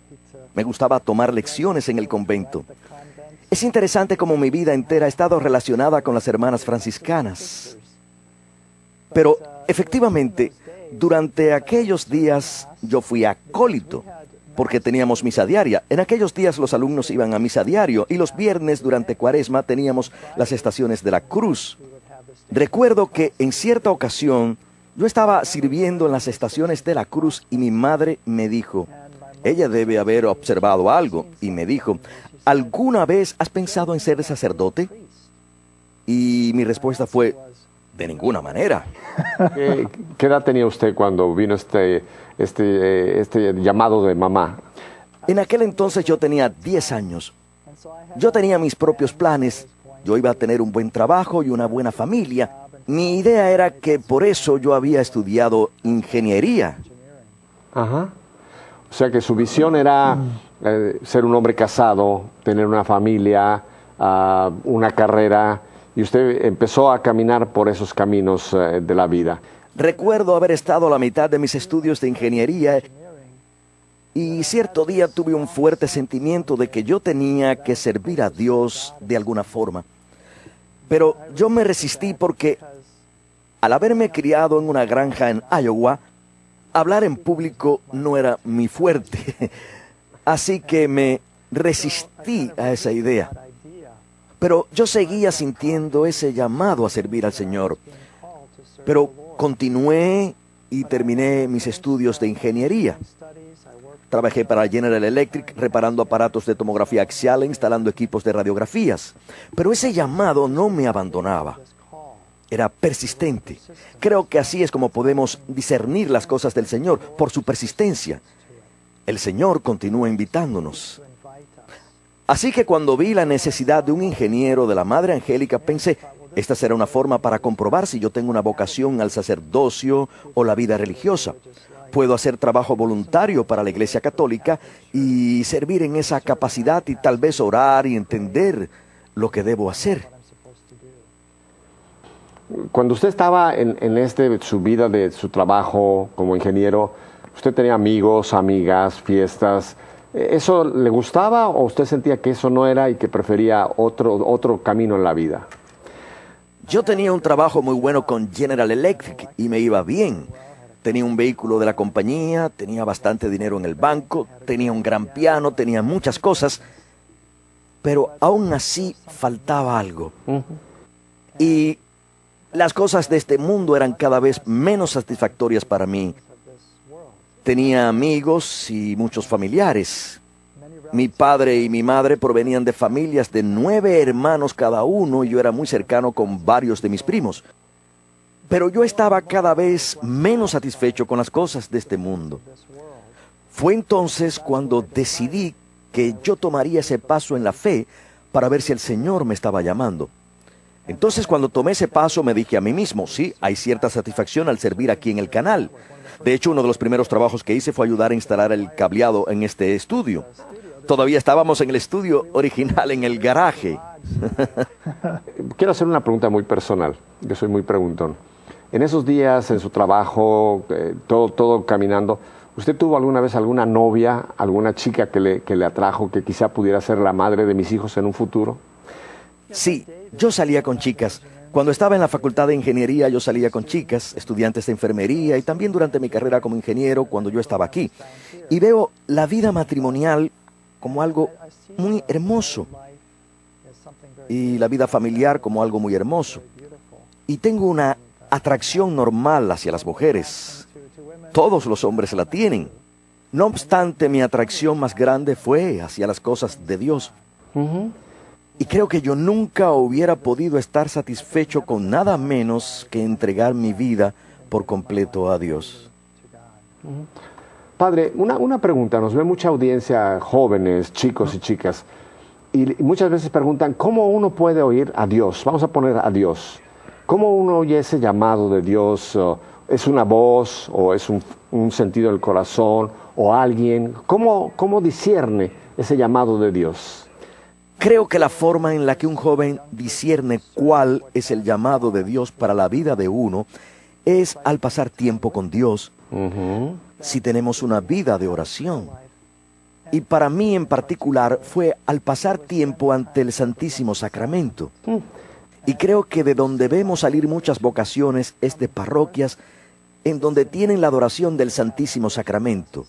Me gustaba tomar lecciones en el convento. Es interesante cómo mi vida entera ha estado relacionada con las hermanas franciscanas. Pero efectivamente, durante aquellos días yo fui acólito, porque teníamos misa diaria. En aquellos días los alumnos iban a misa diario y los viernes durante Cuaresma teníamos las estaciones de la cruz. Recuerdo que en cierta ocasión yo estaba sirviendo en las estaciones de la cruz y mi madre me dijo, ella debe haber observado algo, y me dijo, ¿alguna vez has pensado en ser sacerdote? Y mi respuesta fue, de ninguna manera. ¿Qué edad tenía usted cuando vino este llamado de mamá? En aquel entonces yo tenía 10 años. Yo tenía mis propios planes. Yo iba a tener un buen trabajo y una buena familia. Mi idea era que por eso yo había estudiado ingeniería. Ajá. O sea que su visión era ser un hombre casado, tener una familia, una carrera, y usted empezó a caminar por esos caminos de la vida. Recuerdo haber estado a la mitad de mis estudios de ingeniería y cierto día tuve un fuerte sentimiento de que yo tenía que servir a Dios de alguna forma. Pero yo me resistí porque al haberme criado en una granja en Iowa, hablar en público no era mi fuerte. Así que me resistí a esa idea. Pero yo seguía sintiendo ese llamado a servir al Señor. Pero continué y terminé mis estudios de ingeniería. Trabajé para General Electric reparando aparatos de tomografía axial e instalando equipos de radiografías. Pero ese llamado no me abandonaba. Era persistente. Creo que así es como podemos discernir las cosas del Señor, por su persistencia. El Señor continúa invitándonos. Así que cuando vi la necesidad de un ingeniero de la Madre Angélica, pensé, esta será una forma para comprobar si yo tengo una vocación al sacerdocio o la vida religiosa. Puedo hacer trabajo voluntario para la Iglesia Católica y servir en esa capacidad y tal vez orar y entender lo que debo hacer. Cuando usted estaba en su vida de su trabajo como ingeniero, ¿usted tenía amigos, amigas, fiestas? ¿Eso le gustaba o usted sentía que eso no era y que prefería otro camino en la vida? Yo tenía un trabajo muy bueno con General Electric y me iba bien. Tenía un vehículo de la compañía, tenía bastante dinero en el banco, tenía un gran piano, tenía muchas cosas, pero aún así faltaba algo. Y las cosas de este mundo eran cada vez menos satisfactorias para mí. Tenía amigos y muchos familiares. Mi padre y mi madre provenían de familias de 9 hermanos cada uno y yo era muy cercano con varios de mis primos. Pero yo estaba cada vez menos satisfecho con las cosas de este mundo. Fue entonces cuando decidí que yo tomaría ese paso en la fe para ver si el Señor me estaba llamando. Entonces cuando tomé ese paso me dije a mí mismo, sí, hay cierta satisfacción al servir aquí en el canal. De hecho, uno de los primeros trabajos que hice fue ayudar a instalar el cableado en este estudio. Todavía estábamos en el estudio original, en el garaje. Quiero hacer una pregunta muy personal. Yo soy muy preguntón. En esos días, en su trabajo, todo caminando, ¿usted tuvo alguna vez alguna novia, alguna chica que le atrajo, que quizá pudiera ser la madre de mis hijos en un futuro? Sí, yo salía con chicas. Cuando estaba en la facultad de ingeniería, yo salía con chicas, estudiantes de enfermería y también durante mi carrera como ingeniero cuando yo estaba aquí. Y veo la vida matrimonial como algo muy hermoso y la vida familiar como algo muy hermoso. Y tengo una atracción normal hacia las mujeres. Todos los hombres la tienen. No obstante, mi atracción más grande fue hacia las cosas de Dios. Y creo que yo nunca hubiera podido estar satisfecho con nada menos que entregar mi vida por completo a Dios. Padre, una pregunta. Nos ve mucha audiencia, jóvenes, chicos y chicas, y muchas veces preguntan, ¿cómo uno puede oír a Dios? Vamos a poner a Dios. ¿Cómo uno oye ese llamado de Dios? ¿Es una voz o es un sentido del corazón o alguien? ¿Cómo discierne ese llamado de Dios? Creo que la forma en la que un joven discierne cuál es el llamado de Dios para la vida de uno es al pasar tiempo con Dios, si tenemos una vida de oración. Y para mí en particular fue al pasar tiempo ante el Santísimo Sacramento. Y creo que de donde vemos salir muchas vocaciones es de parroquias en donde tienen la adoración del Santísimo Sacramento.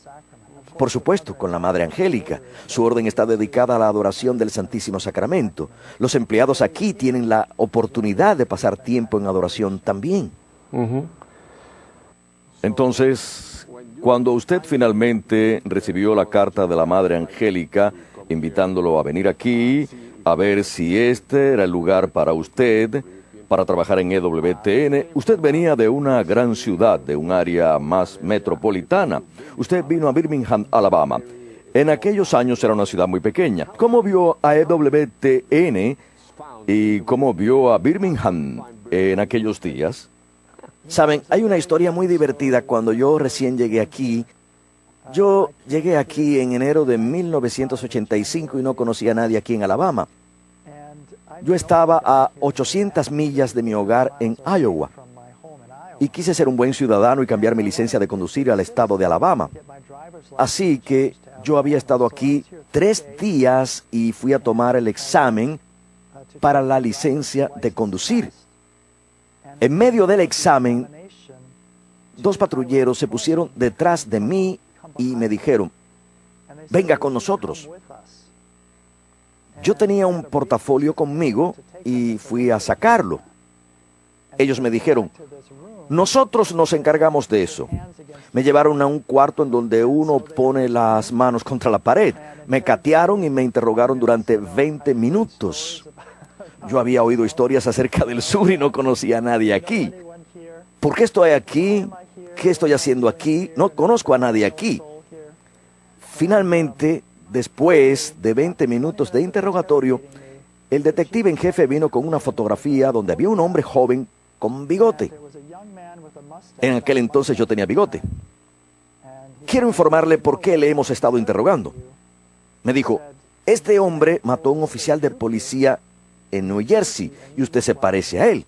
Por supuesto, con la Madre Angélica. Su orden está dedicada a la adoración del Santísimo Sacramento. Los empleados aquí tienen la oportunidad de pasar tiempo en adoración también. Entonces, cuando usted finalmente recibió la carta de la Madre Angélica, invitándolo a venir aquí, a ver si este era el lugar para usted, para trabajar en EWTN, usted venía de una gran ciudad, de un área más metropolitana. Usted vino a Birmingham, Alabama. En aquellos años era una ciudad muy pequeña. ¿Cómo vio a EWTN y cómo vio a Birmingham en aquellos días? Saben, hay una historia muy divertida cuando yo recién llegué aquí. Yo llegué aquí en enero de 1985 y no conocía a nadie aquí en Alabama. Yo estaba a 800 millas de mi hogar en Iowa y quise ser un buen ciudadano y cambiar mi licencia de conducir al estado de Alabama. Así que yo había estado aquí 3 días y fui a tomar el examen para la licencia de conducir. En medio del examen, 2 patrulleros se pusieron detrás de mí y me dijeron, venga con nosotros. Yo tenía un portafolio conmigo y fui a sacarlo. Ellos me dijeron, nosotros nos encargamos de eso. Me llevaron a un cuarto en donde uno pone las manos contra la pared. Me catearon y me interrogaron durante 20 minutos. Yo había oído historias acerca del sur y no conocía a nadie aquí. ¿Por qué estoy aquí? ¿Qué estoy haciendo aquí? No conozco a nadie aquí. Finalmente, después de 20 minutos de interrogatorio, el detective en jefe vino con una fotografía donde había un hombre joven con bigote. En aquel entonces yo tenía bigote. Quiero informarle por qué le hemos estado interrogando. Me dijo, este hombre mató a un oficial de policía en New Jersey y usted se parece a él.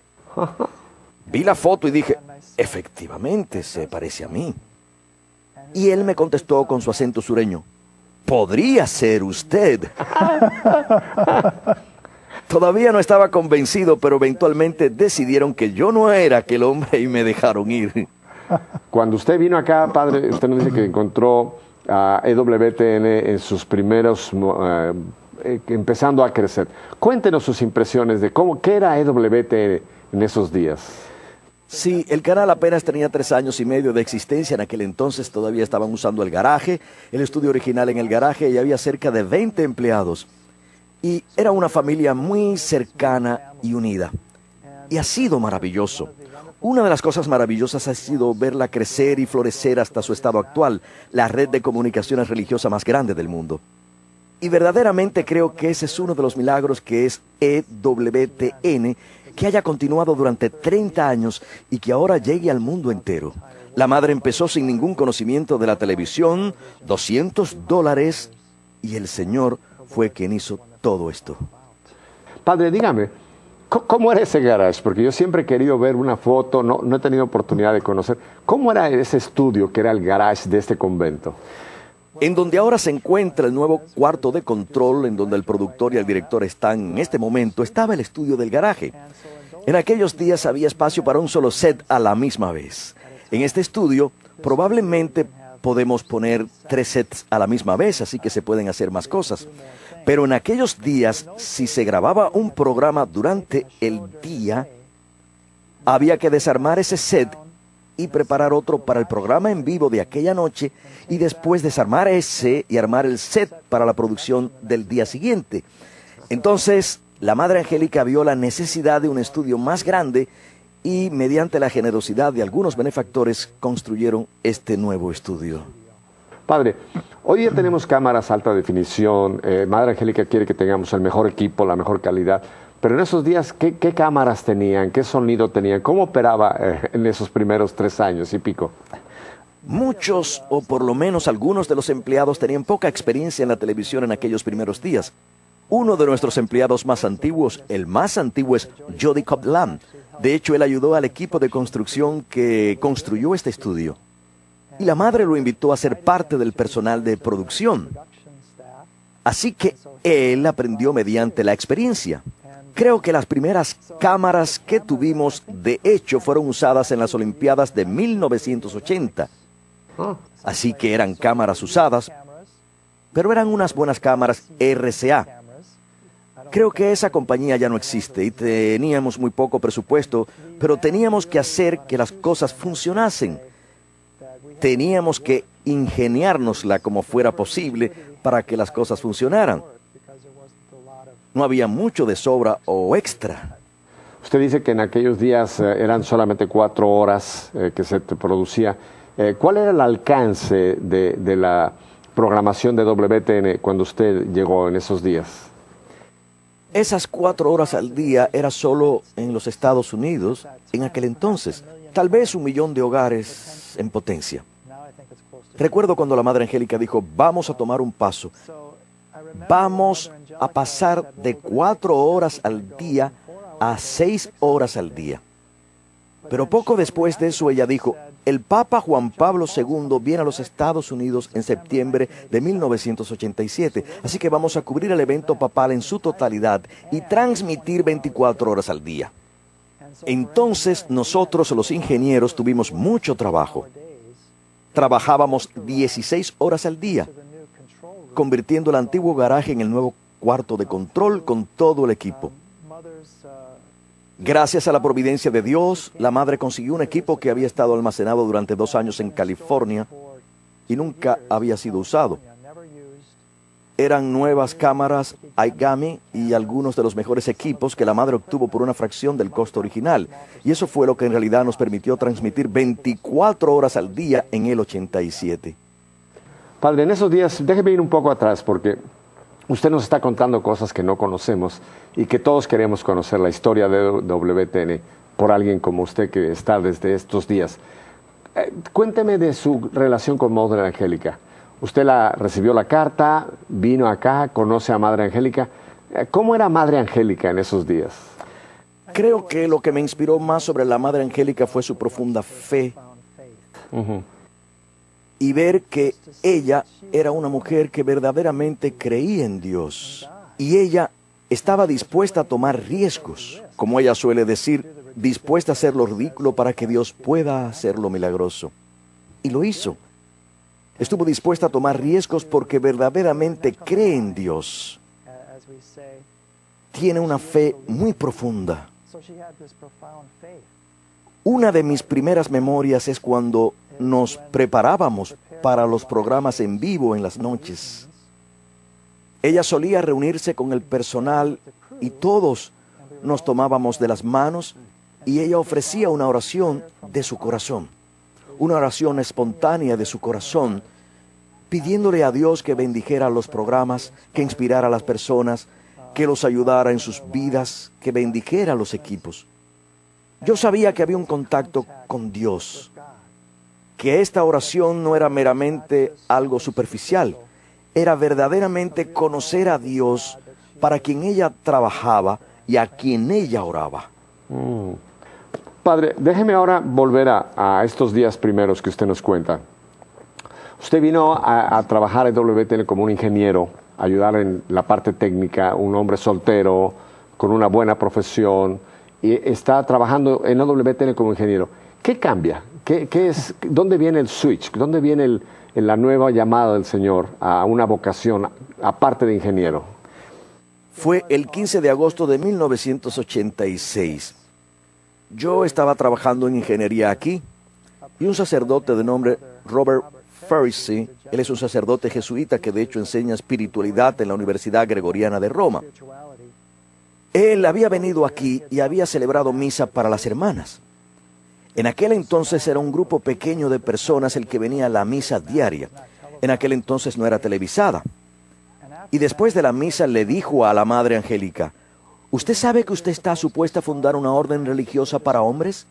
Vi la foto y dije, efectivamente, se parece a mí. Y él me contestó con su acento sureño, podría ser usted. Todavía no estaba convencido, pero eventualmente decidieron que yo no era aquel hombre y me dejaron ir. Cuando usted vino acá, padre, usted nos dice que encontró a EWTN en sus primeros, empezando a crecer. Cuéntenos sus impresiones de qué era EWTN en esos días. Sí, el canal apenas tenía 3 años y medio de existencia. En aquel entonces todavía estaban usando el garaje, el estudio original en el garaje, y había cerca de 20 empleados. Y era una familia muy cercana y unida. Y ha sido maravilloso. Una de las cosas maravillosas ha sido verla crecer y florecer hasta su estado actual, la red de comunicaciones religiosa más grande del mundo. Y verdaderamente creo que ese es uno de los milagros que es EWTN, que haya continuado durante 30 años y que ahora llegue al mundo entero. La madre empezó sin ningún conocimiento de la televisión, $200, y el Señor fue quien hizo todo esto. Padre, dígame, ¿cómo era ese garage? Porque yo siempre he querido ver una foto, no he tenido oportunidad de conocer. ¿Cómo era ese estudio que era el garage de este convento? En donde ahora se encuentra el nuevo cuarto de control, en donde el productor y el director están en este momento, estaba el estudio del garaje. En aquellos días había espacio para un solo set a la misma vez. En este estudio probablemente podemos poner 3 sets a la misma vez, así que se pueden hacer más cosas. Pero en aquellos días, si se grababa un programa durante el día, había que desarmar ese set y preparar otro para el programa en vivo de aquella noche, y después desarmar ese y armar el set para la producción del día siguiente. Entonces, la Madre Angélica vio la necesidad de un estudio más grande y, mediante la generosidad de algunos benefactores, construyeron este nuevo estudio. Padre, hoy ya tenemos cámaras alta definición, Madre Angélica quiere que tengamos el mejor equipo, la mejor calidad, pero en esos días, ¿qué cámaras tenían? ¿Qué sonido tenían? ¿Cómo operaba en esos primeros 3 años y pico? Muchos, o por lo menos algunos de los empleados tenían poca experiencia en la televisión en aquellos primeros días. Uno de nuestros empleados más antiguos, el más antiguo, es Jody Copeland. De hecho, él ayudó al equipo de construcción que construyó este estudio. Y la madre lo invitó a ser parte del personal de producción. Así que él aprendió mediante la experiencia. Creo que las primeras cámaras que tuvimos, de hecho, fueron usadas en las Olimpiadas de 1980. Así que eran cámaras usadas, pero eran unas buenas cámaras RCA. Creo que esa compañía ya no existe y teníamos muy poco presupuesto, pero teníamos que hacer que las cosas funcionasen. Teníamos que ingeniárnosla como fuera posible para que las cosas funcionaran. No había mucho de sobra o extra. Usted dice que en aquellos días eran solamente 4 horas que se producía. ¿Cuál era el alcance de la programación de WTN cuando usted llegó en esos días? Esas 4 horas al día era solo en los Estados Unidos en aquel entonces. Tal vez 1 millón de hogares en potencia. Recuerdo cuando la Madre Angélica dijo, vamos a tomar un paso. Vamos a pasar de 4 horas al día a 6 horas al día. Pero poco después de eso ella dijo, el Papa Juan Pablo II viene a los Estados Unidos en septiembre de 1987, así que vamos a cubrir el evento papal en su totalidad y transmitir 24 horas al día. Entonces nosotros los ingenieros tuvimos mucho trabajo. Trabajábamos 16 horas al día, convirtiendo el antiguo garaje en el nuevo cuarto de control con todo el equipo. Gracias a la providencia de Dios, la madre consiguió un equipo que había estado almacenado durante 2 años en California y nunca había sido usado. Eran nuevas cámaras iGami y algunos de los mejores equipos que la madre obtuvo por una fracción del costo original. Y eso fue lo que en realidad nos permitió transmitir 24 horas al día en el 87. Padre, en esos días, déjeme ir un poco atrás porque usted nos está contando cosas que no conocemos y que todos queremos conocer, la historia de WTN, por alguien como usted que está desde estos días. Cuénteme de su relación con Madre Angélica. Usted recibió la carta, vino acá, conoce a Madre Angélica. ¿Cómo era Madre Angélica en esos días? Creo que lo que me inspiró más sobre la Madre Angélica fue su profunda fe. Y ver que ella era una mujer que verdaderamente creía en Dios. Y ella estaba dispuesta a tomar riesgos, como ella suele decir, dispuesta a hacer lo ridículo para que Dios pueda hacer lo milagroso. Y lo hizo. Estuvo dispuesta a tomar riesgos porque verdaderamente cree en Dios. Tiene una fe muy profunda. Una de mis primeras memorias es cuando nos preparábamos para los programas en vivo en las noches. Ella solía reunirse con el personal y todos nos tomábamos de las manos y ella ofrecía una oración de su corazón. Una oración espontánea de su corazón, pidiéndole a Dios que bendijera los programas, que inspirara a las personas, que los ayudara en sus vidas, que bendijera a los equipos. Yo sabía que había un contacto con Dios, que esta oración no era meramente algo superficial, era verdaderamente conocer a Dios para quien ella trabajaba y a quien ella oraba. Padre, déjeme ahora volver a estos días primeros que usted nos cuenta. Usted vino a trabajar en WTN como un ingeniero, ayudar en la parte técnica, un hombre soltero, con una buena profesión, y está trabajando en WTN como ingeniero. ¿Qué cambia? ¿Qué es? ¿Dónde viene el switch? ¿Dónde viene la nueva llamada del Señor a una vocación aparte de ingeniero? Fue el 15 de agosto de 1986. Yo estaba trabajando en ingeniería aquí y un sacerdote de nombre Robert Ferrisy, él es un sacerdote jesuita que de hecho enseña espiritualidad en la Universidad Gregoriana de Roma. Él había venido aquí y había celebrado misa para las hermanas. En aquel entonces era un grupo pequeño de personas el que venía a la misa diaria. En aquel entonces no era televisada. Y después de la misa le dijo a la Madre Angélica: ¿usted sabe que usted está supuesta a fundar una orden religiosa para hombres?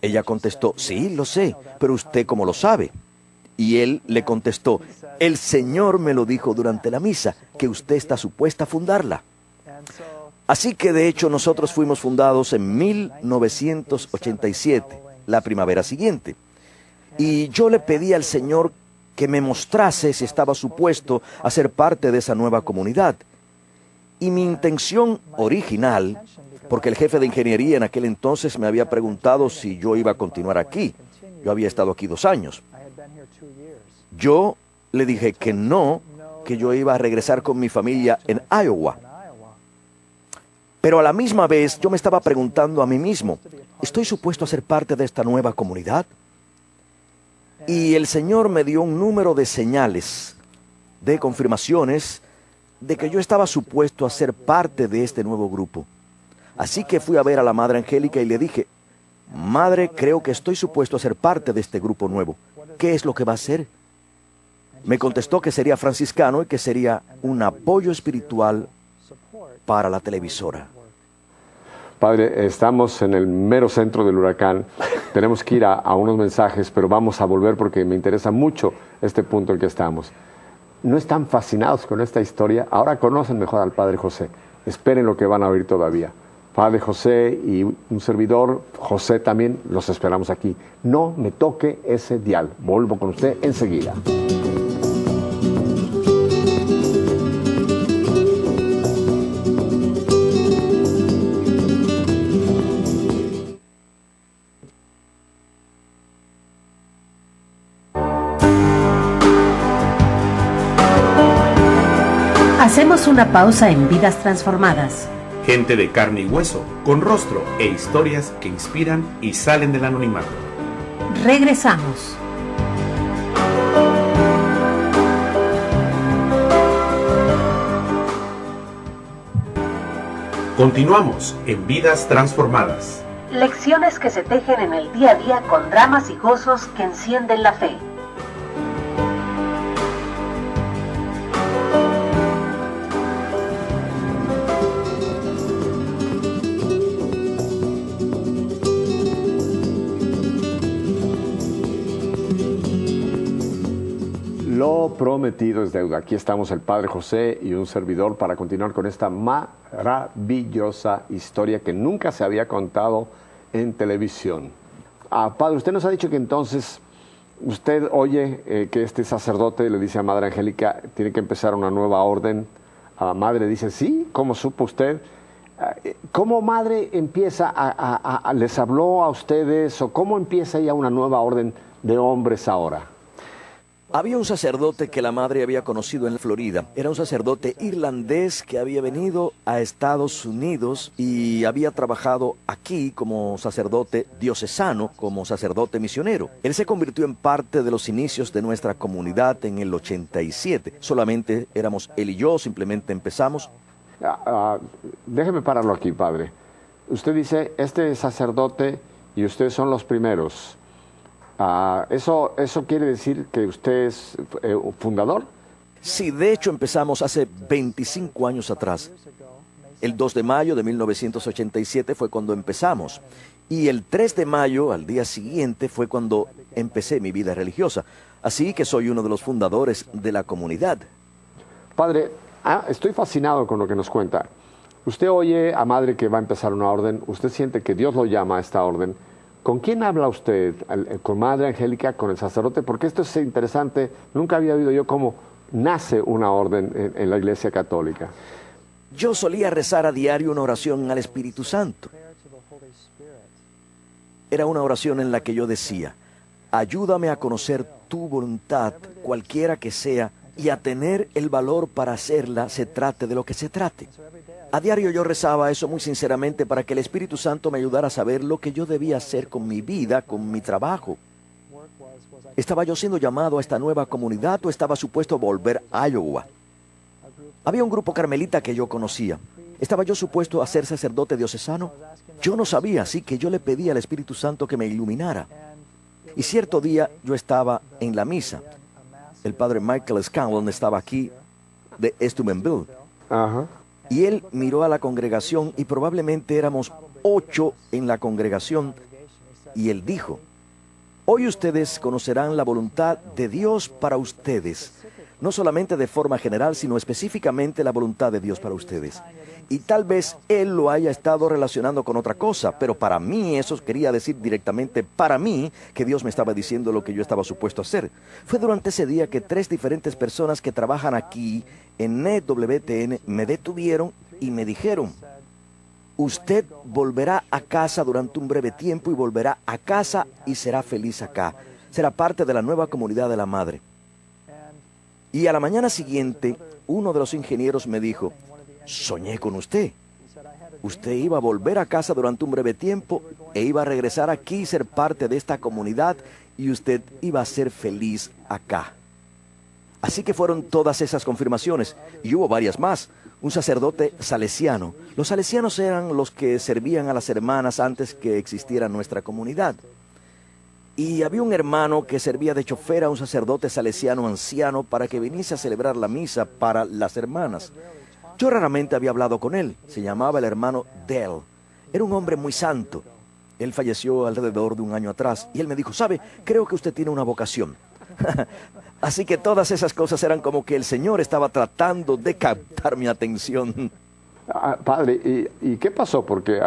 Ella contestó: sí, lo sé, pero ¿usted cómo lo sabe? Y él le contestó: el Señor me lo dijo durante la misa, que usted está supuesta a fundarla. Así que de hecho nosotros fuimos fundados en 1987, la primavera siguiente. Y yo le pedí al Señor que me mostrase si estaba supuesto a ser parte de esa nueva comunidad. Y mi intención original, porque el jefe de ingeniería en aquel entonces me había preguntado si yo iba a continuar aquí. Yo había estado aquí 2 años. Yo le dije que no, que yo iba a regresar con mi familia en Iowa. Pero a la misma vez yo me estaba preguntando a mí mismo: ¿estoy supuesto a ser parte de esta nueva comunidad? Y el Señor me dio un número de señales, de confirmaciones, de que yo estaba supuesto a ser parte de este nuevo grupo. Así que fui a ver a la Madre Angélica y le dije: Madre, creo que estoy supuesto a ser parte de este grupo nuevo. ¿Qué es lo que va a hacer? Me contestó que sería franciscano y que sería un apoyo espiritual para la televisora. Padre, estamos en el mero centro del huracán. Tenemos que ir a unos mensajes, pero vamos a volver porque me interesa mucho este punto en que estamos. ¿No están fascinados con esta historia? Ahora conocen mejor al Padre José. Esperen lo que van a oír todavía. Padre José y un servidor, José también, los esperamos aquí. No me toque ese dial. Vuelvo con usted enseguida. Hacemos Hagamos una pausa en Vidas Transformadas. Gente de carne y hueso, con rostro e historias que inspiran y salen del anonimato. Regresamos. Continuamos en Vidas Transformadas. Lecciones que se tejen en el día a día con dramas y gozos que encienden la fe. Lo prometido es deuda. Aquí estamos el Padre José y un servidor para continuar con esta maravillosa historia que nunca se había contado en televisión. Padre, usted nos ha dicho que entonces usted oye que este sacerdote le dice a Madre Angélica, tiene que empezar una nueva orden. Madre dice, sí, ¿cómo supo usted? ¿Cómo Madre empieza les habló a ustedes o cómo empieza ya una nueva orden de hombres ahora? Había un sacerdote que la madre había conocido en Florida. Era un sacerdote irlandés que había venido a Estados Unidos y había trabajado aquí como sacerdote diocesano, como sacerdote misionero. Él se convirtió en parte de los inicios de nuestra comunidad en el 87. Solamente éramos él y yo, simplemente empezamos. Déjeme pararlo aquí, Padre. Usted dice, este sacerdote y ustedes son los primeros. ¿Eso quiere decir que usted es fundador? Sí, de hecho empezamos hace 25 años atrás. El 2 de mayo de 1987 fue cuando empezamos. Y el 3 de mayo, al día siguiente, fue cuando empecé mi vida religiosa. Así que soy uno de los fundadores de la comunidad. Padre, estoy fascinado con lo que nos cuenta. Usted oye a Madre que va a empezar una orden, usted siente que Dios lo llama a esta orden. ¿Con quién habla usted? ¿Con Madre Angélica? ¿Con el sacerdote? Porque esto es interesante. Nunca había oído yo cómo nace una orden en la Iglesia Católica. Yo solía rezar a diario una oración al Espíritu Santo. Era una oración en la que yo decía, ayúdame a conocer tu voluntad, cualquiera que sea, y a tener el valor para hacerla, se trate de lo que se trate. A diario yo rezaba eso muy sinceramente para que el Espíritu Santo me ayudara a saber lo que yo debía hacer con mi vida, con mi trabajo. ¿Estaba yo siendo llamado a esta nueva comunidad o estaba supuesto volver a Iowa? Había un grupo carmelita que yo conocía. ¿Estaba yo supuesto a ser sacerdote diocesano? Yo no sabía, así que yo le pedí al Espíritu Santo que me iluminara. Y cierto día yo estaba en la misa. El padre Michael Scanlon estaba aquí de Steubenville. Ajá. Y él miró a la congregación y probablemente éramos 8 en la congregación. Y él dijo, hoy ustedes conocerán la voluntad de Dios para ustedes. No solamente de forma general, sino específicamente la voluntad de Dios para ustedes. Y tal vez él lo haya estado relacionando con otra cosa, pero para mí eso quería decir directamente para mí que Dios me estaba diciendo lo que yo estaba supuesto a hacer. Fue durante ese día que 3 diferentes personas que trabajan aquí en NetWTN me detuvieron y me dijeron, usted volverá a casa durante un breve tiempo y volverá a casa y será feliz acá. Será parte de la nueva comunidad de la Madre. Y a la mañana siguiente, uno de los ingenieros me dijo, soñé con usted. Usted iba a volver a casa durante un breve tiempo e iba a regresar aquí y ser parte de esta comunidad y usted iba a ser feliz acá. Así que fueron todas esas confirmaciones y hubo varias más. Un sacerdote salesiano. Los salesianos eran los que servían a las hermanas antes que existiera nuestra comunidad. Y había un hermano que servía de chofer a un sacerdote salesiano anciano para que viniese a celebrar la misa para las hermanas. Yo raramente había hablado con él. Se llamaba el hermano Dell. Era un hombre muy santo. Él falleció alrededor de un año atrás y él me dijo, ¿sabe? Creo que usted tiene una vocación. Así que todas esas cosas eran como que el Señor estaba tratando de captar mi atención. Padre, ¿y qué pasó? Porque,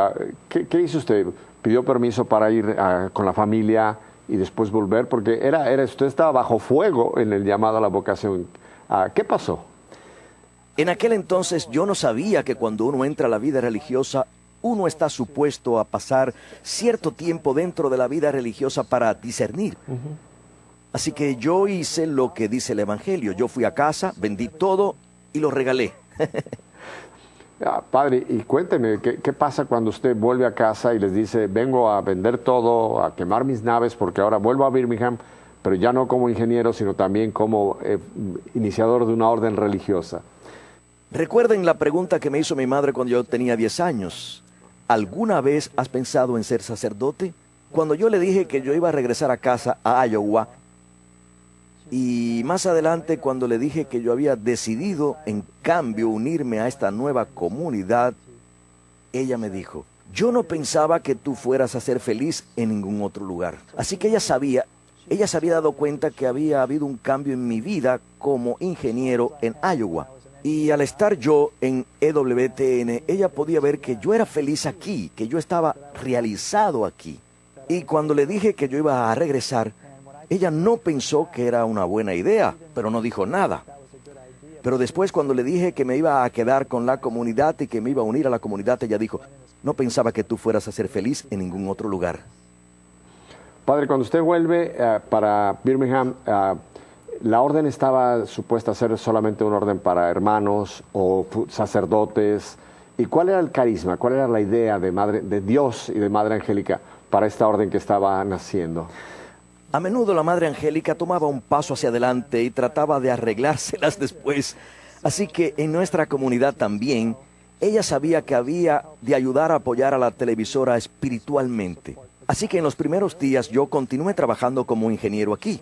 ¿qué hizo usted? ¿Pidió permiso para ir con la familia y después volver? Porque usted estaba bajo fuego en el llamado a la vocación. ¿Qué pasó? En aquel entonces yo no sabía que cuando uno entra a la vida religiosa, uno está supuesto a pasar cierto tiempo dentro de la vida religiosa para discernir. Así que yo hice lo que dice el Evangelio. Yo fui a casa, vendí todo y lo regalé. Padre, y cuénteme, ¿qué pasa cuando usted vuelve a casa y les dice, vengo a vender todo, a quemar mis naves, porque ahora vuelvo a Birmingham, pero ya no como ingeniero, sino también como iniciador de una orden religiosa? Recuerden la pregunta que me hizo mi madre cuando yo tenía 10 años. ¿Alguna vez has pensado en ser sacerdote? Cuando yo le dije que yo iba a regresar a casa, a Iowa, y más adelante cuando le dije que yo había decidido, en cambio, unirme a esta nueva comunidad, ella me dijo, yo no pensaba que tú fueras a ser feliz en ningún otro lugar. Así que ella se había dado cuenta que había habido un cambio en mi vida como ingeniero en Iowa. Y al estar yo en EWTN, ella podía ver que yo era feliz aquí, que yo estaba realizado aquí. Y cuando le dije que yo iba a regresar, ella no pensó que era una buena idea, pero no dijo nada. Pero después, cuando le dije que me iba a quedar con la comunidad y que me iba a unir a la comunidad, ella dijo, no pensaba que tú fueras a ser feliz en ningún otro lugar. Padre, cuando usted vuelve para Birmingham, ¿la orden estaba supuesta a ser solamente una orden para hermanos o sacerdotes? ¿Y cuál era el carisma, cuál era la idea de Dios y de Madre Angélica para esta orden que estaba naciendo? A menudo la Madre Angélica tomaba un paso hacia adelante y trataba de arreglárselas después. Así que en nuestra comunidad también, ella sabía que había de ayudar a apoyar a la televisora espiritualmente. Así que en los primeros días yo continué trabajando como ingeniero aquí.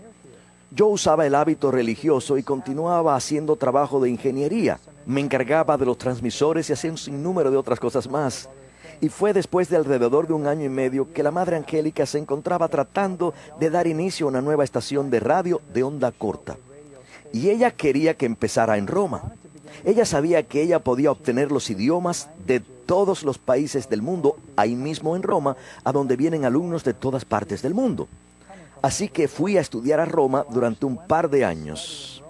Yo usaba el hábito religioso y continuaba haciendo trabajo de ingeniería. Me encargaba de los transmisores y hacía un sinnúmero de otras cosas más. Y fue después de alrededor de 1 año y medio que la Madre Angélica se encontraba tratando de dar inicio a una nueva estación de radio de onda corta. Y ella quería que empezara en Roma. Ella sabía que ella podía obtener los idiomas de todos los países del mundo, ahí mismo en Roma, a donde vienen alumnos de todas partes del mundo. Así que fui a estudiar a Roma durante un par de años.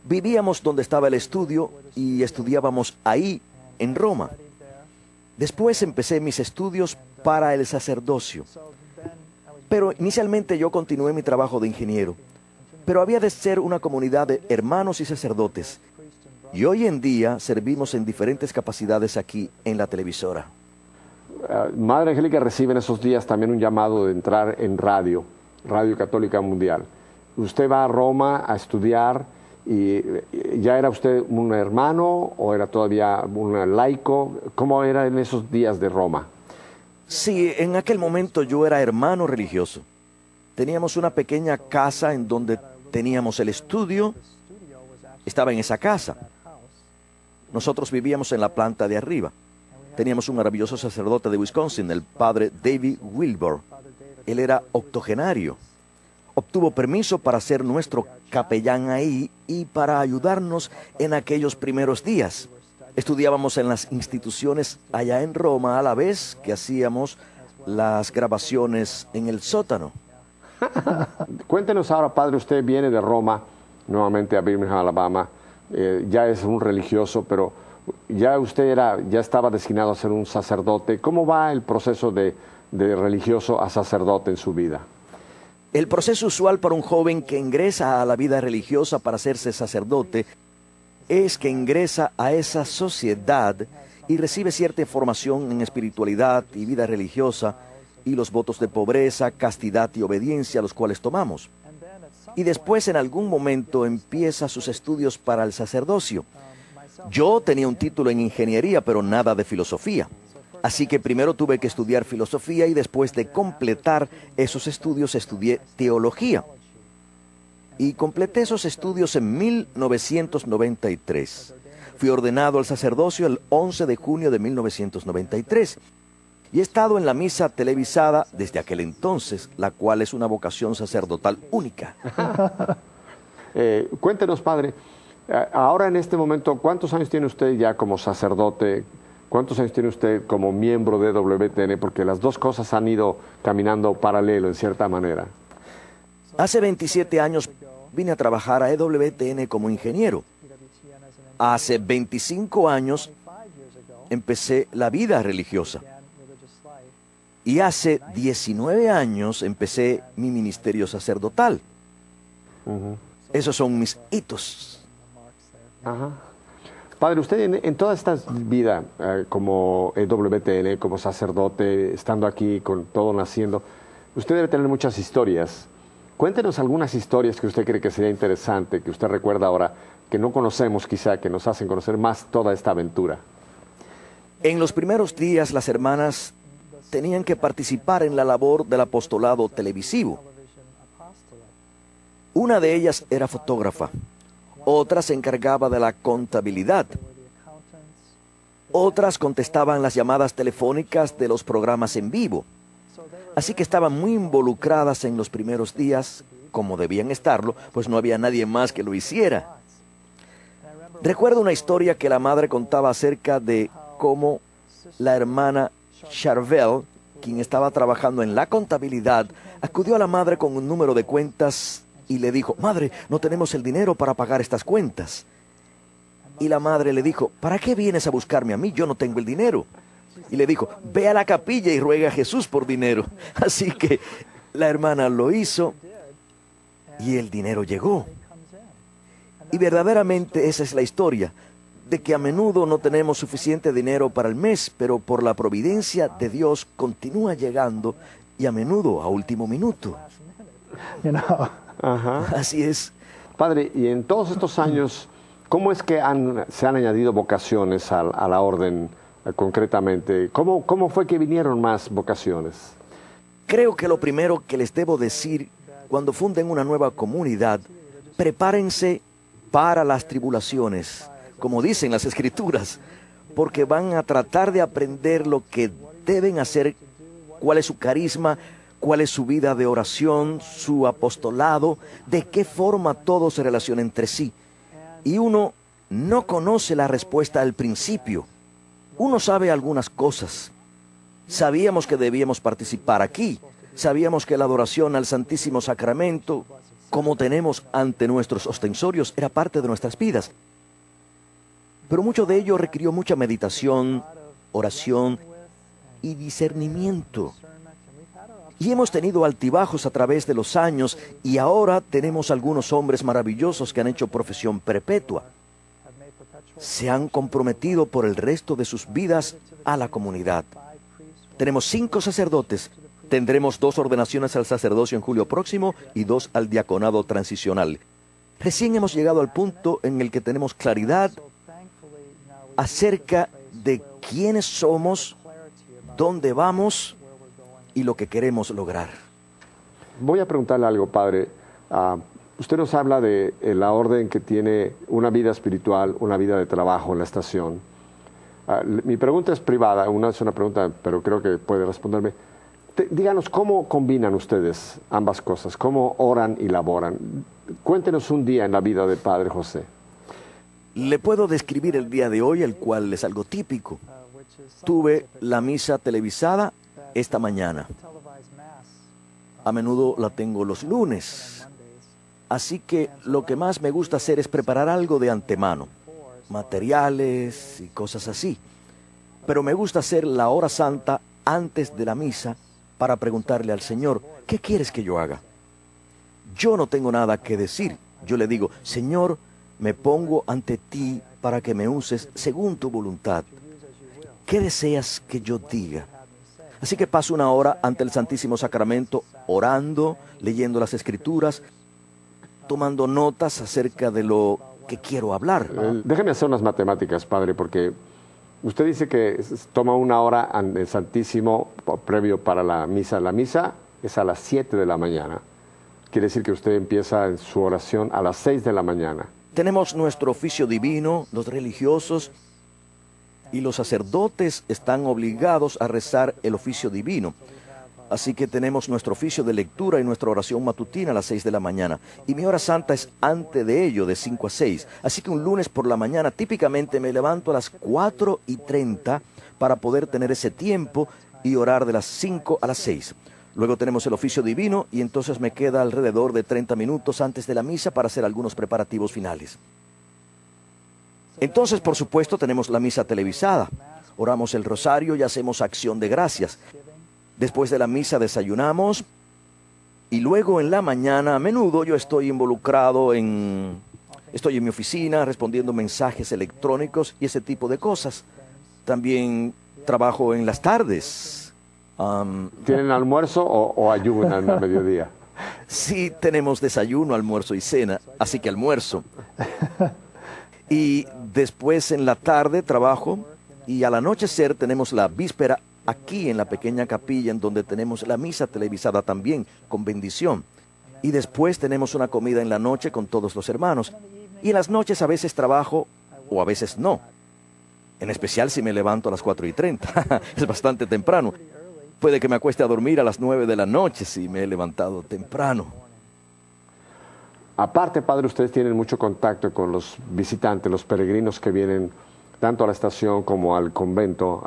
Vivíamos donde estaba el estudio y estudiábamos ahí, en Roma. Después empecé mis estudios para el sacerdocio. Pero inicialmente yo continué mi trabajo de ingeniero. Pero había de ser una comunidad de hermanos y sacerdotes. Y hoy en día servimos en diferentes capacidades aquí en la televisora. Madre Angélica recibe en esos días también un llamado de entrar en Radio Católica Mundial. Usted va a Roma a estudiar. ¿Y ya era usted un hermano o era todavía un laico? ¿Cómo era en esos días de Roma? Sí, en aquel momento yo era hermano religioso. Teníamos una pequeña casa en donde teníamos el estudio. Estaba en esa casa. Nosotros vivíamos en la planta de arriba. Teníamos un maravilloso sacerdote de Wisconsin, el padre David Wilbur. Él era octogenario. Obtuvo permiso para ser nuestro capellán ahí y para ayudarnos en aquellos primeros días. Estudiábamos en las instituciones allá en Roma a la vez que hacíamos las grabaciones en el sótano. Cuéntenos ahora, padre, usted viene de Roma, nuevamente a Birmingham, Alabama. Ya es un religioso, pero ya usted ya estaba destinado a ser un sacerdote. ¿Cómo va el proceso de religioso a sacerdote en su vida? El proceso usual para un joven que ingresa a la vida religiosa para hacerse sacerdote es que ingresa a esa sociedad y recibe cierta formación en espiritualidad y vida religiosa y los votos de pobreza, castidad y obediencia, los cuales tomamos. Y después en algún momento empieza sus estudios para el sacerdocio. Yo tenía un título en ingeniería, pero nada de filosofía. Así que primero tuve que estudiar filosofía y después de completar esos estudios estudié teología. Y completé esos estudios en 1993. Fui ordenado al sacerdocio el 11 de junio de 1993. Y he estado en la misa televisada desde aquel entonces, la cual es una vocación sacerdotal única. Cuéntenos, padre, ahora en este momento, ¿cuántos años tiene usted ya como sacerdote? ¿Cuántos años tiene usted como miembro de EWTN? Porque las dos cosas han ido caminando paralelo en cierta manera. Hace 27 años vine a trabajar a EWTN como ingeniero. Hace 25 años empecé la vida religiosa. Y hace 19 años empecé mi ministerio sacerdotal. Esos son mis hitos. Ajá. Padre, usted en toda esta vida como WTN, como sacerdote, estando aquí con todo naciendo, usted debe tener muchas historias. Cuéntenos algunas historias que usted cree que sería interesante, que usted recuerda ahora, que no conocemos quizá, que nos hacen conocer más toda esta aventura. En los primeros días las hermanas tenían que participar en la labor del apostolado televisivo. Una de ellas era fotógrafa, otra se encargaba de la contabilidad, otras contestaban las llamadas telefónicas de los programas en vivo. Así que estaban muy involucradas en los primeros días, como debían estarlo, pues no había nadie más que lo hiciera. Recuerdo una historia que la madre contaba acerca de cómo la hermana Charvel, quien estaba trabajando en la contabilidad, acudió a la madre con un número de cuentas y le dijo: madre, no tenemos el dinero para pagar estas cuentas. Y la madre le dijo: ¿para qué vienes a buscarme a mí? Yo no tengo el dinero. Y le dijo: ve a la capilla y ruega a Jesús por dinero. Así que la hermana lo hizo y el dinero llegó. Y verdaderamente esa es la historia, de que a menudo no tenemos suficiente dinero para el mes, pero por la providencia de Dios continúa llegando, y a menudo a último minuto. Ajá. Así es. Padre, y en todos estos años, ¿cómo es que se han añadido vocaciones a la orden concretamente? ¿Cómo fue que vinieron más vocaciones? Creo que lo primero que les debo decir, cuando funden una nueva comunidad, prepárense para las tribulaciones, como dicen las Escrituras, porque van a tratar de aprender lo que deben hacer, cuál es su carisma, cuál es su vida de oración, su apostolado, de qué forma todo se relaciona entre sí. Y uno no conoce la respuesta al principio. Uno sabe algunas cosas. Sabíamos que debíamos participar aquí. Sabíamos que la adoración al Santísimo Sacramento, como tenemos ante nuestros ostensorios, era parte de nuestras vidas. Pero mucho de ello requirió mucha meditación, oración y discernimiento. Y hemos tenido altibajos a través de los años, y ahora tenemos algunos hombres maravillosos que han hecho profesión perpetua. Se han comprometido por el resto de sus vidas a la comunidad. Tenemos 5 sacerdotes. Tendremos 2 ordenaciones al sacerdocio en julio próximo y 2 al diaconado transicional. Recién hemos llegado al punto en el que tenemos claridad acerca de quiénes somos, dónde vamos y lo que queremos lograr. Voy a preguntarle algo, Padre. Usted nos habla de la orden que tiene una vida espiritual, una vida de trabajo en la estación. Mi pregunta es privada, es una pregunta, pero creo que puede responderme. Díganos, ¿cómo combinan ustedes ambas cosas? ¿Cómo oran y laboran? Cuéntenos un día en la vida del Padre José. Le puedo describir el día de hoy, el cual es algo típico. Tuve la misa televisada esta mañana. A menudo la tengo los lunes. Así que lo que más me gusta hacer es preparar algo de antemano, materiales y cosas así. Pero me gusta hacer la hora santa antes de la misa para preguntarle al Señor: ¿qué quieres que yo haga? Yo no tengo nada que decir. Yo le digo: Señor, me pongo ante ti para que me uses según tu voluntad. ¿Qué deseas que yo diga? Así que paso una hora ante el Santísimo Sacramento orando, leyendo las Escrituras, tomando notas acerca de lo que quiero hablar. Déjeme hacer unas matemáticas, Padre, porque usted dice que toma una hora ante el Santísimo previo para la misa. La misa es a las 7 de la mañana. Quiere decir que usted empieza en su oración a las 6 de la mañana. Tenemos nuestro oficio divino, los religiosos y los sacerdotes están obligados a rezar el oficio divino. Así que tenemos nuestro oficio de lectura y nuestra oración matutina a las 6 de la mañana. Y mi hora santa es antes de ello, de 5 a 6. Así que un lunes por la mañana típicamente me levanto a las 4:30 para poder tener ese tiempo y orar de las 5 a las 6. Luego tenemos el oficio divino y entonces me queda alrededor de 30 minutos antes de la misa para hacer algunos preparativos finales. Entonces, por supuesto, tenemos la misa televisada. Oramos el rosario y hacemos acción de gracias. Después de la misa desayunamos y luego en la mañana a menudo yo estoy involucrado en Estoy en mi oficina respondiendo mensajes electrónicos y ese tipo de cosas. También trabajo en las tardes. ¿Tienen almuerzo o ayunan a mediodía? Sí, tenemos desayuno, almuerzo y cena, así que almuerzo. Y después en la tarde trabajo y al anochecer tenemos la víspera aquí en la pequeña capilla en donde tenemos la misa televisada también con bendición. Y después tenemos una comida en la noche con todos los hermanos. Y en las noches a veces trabajo o a veces no. En especial si me levanto a las 4:30. Es bastante temprano. Puede que me acueste a dormir a las 9 de la noche si me he levantado temprano. Aparte, padre, ustedes tienen mucho contacto con los visitantes, los peregrinos que vienen tanto a la estación como al convento,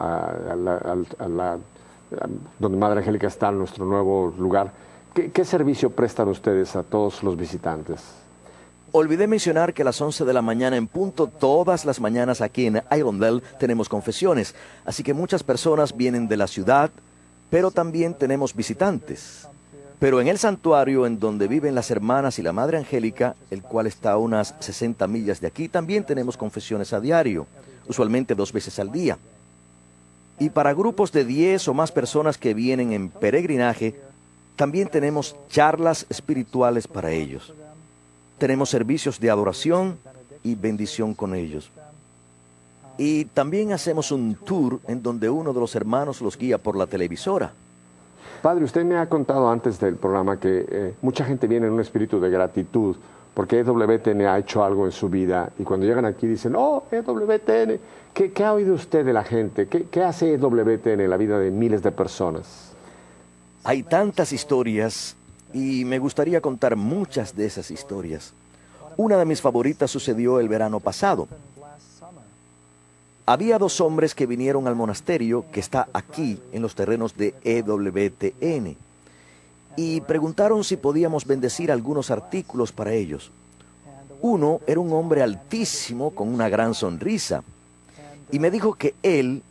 donde Madre Angélica está, en nuestro nuevo lugar. ¿Qué servicio prestan ustedes a todos los visitantes? Olvidé mencionar que a las 11 de la mañana en punto, todas las mañanas aquí en Irondale tenemos confesiones. Así que muchas personas vienen de la ciudad, pero también tenemos visitantes. Pero en el santuario en donde viven las hermanas y la Madre Angélica, el cual está a unas 60 millas de aquí, también tenemos confesiones a diario, usualmente 2 veces al día. Y para grupos de 10 o más personas que vienen en peregrinaje, también tenemos charlas espirituales para ellos. Tenemos servicios de adoración y bendición con ellos. Y también hacemos un tour en donde uno de los hermanos los guía por la televisora. Padre, usted me ha contado antes del programa que mucha gente viene en un espíritu de gratitud porque EWTN ha hecho algo en su vida y cuando llegan aquí dicen, oh, EWTN, ¿qué ha oído usted de la gente? ¿Qué hace EWTN en la vida de miles de personas? Hay tantas historias y me gustaría contar muchas de esas historias. Una de mis favoritas sucedió el verano pasado. Había 2 hombres que vinieron al monasterio que está aquí en los terrenos de EWTN y preguntaron si podíamos bendecir algunos artículos para ellos. Uno era un hombre altísimo con una gran sonrisa y me dijo que él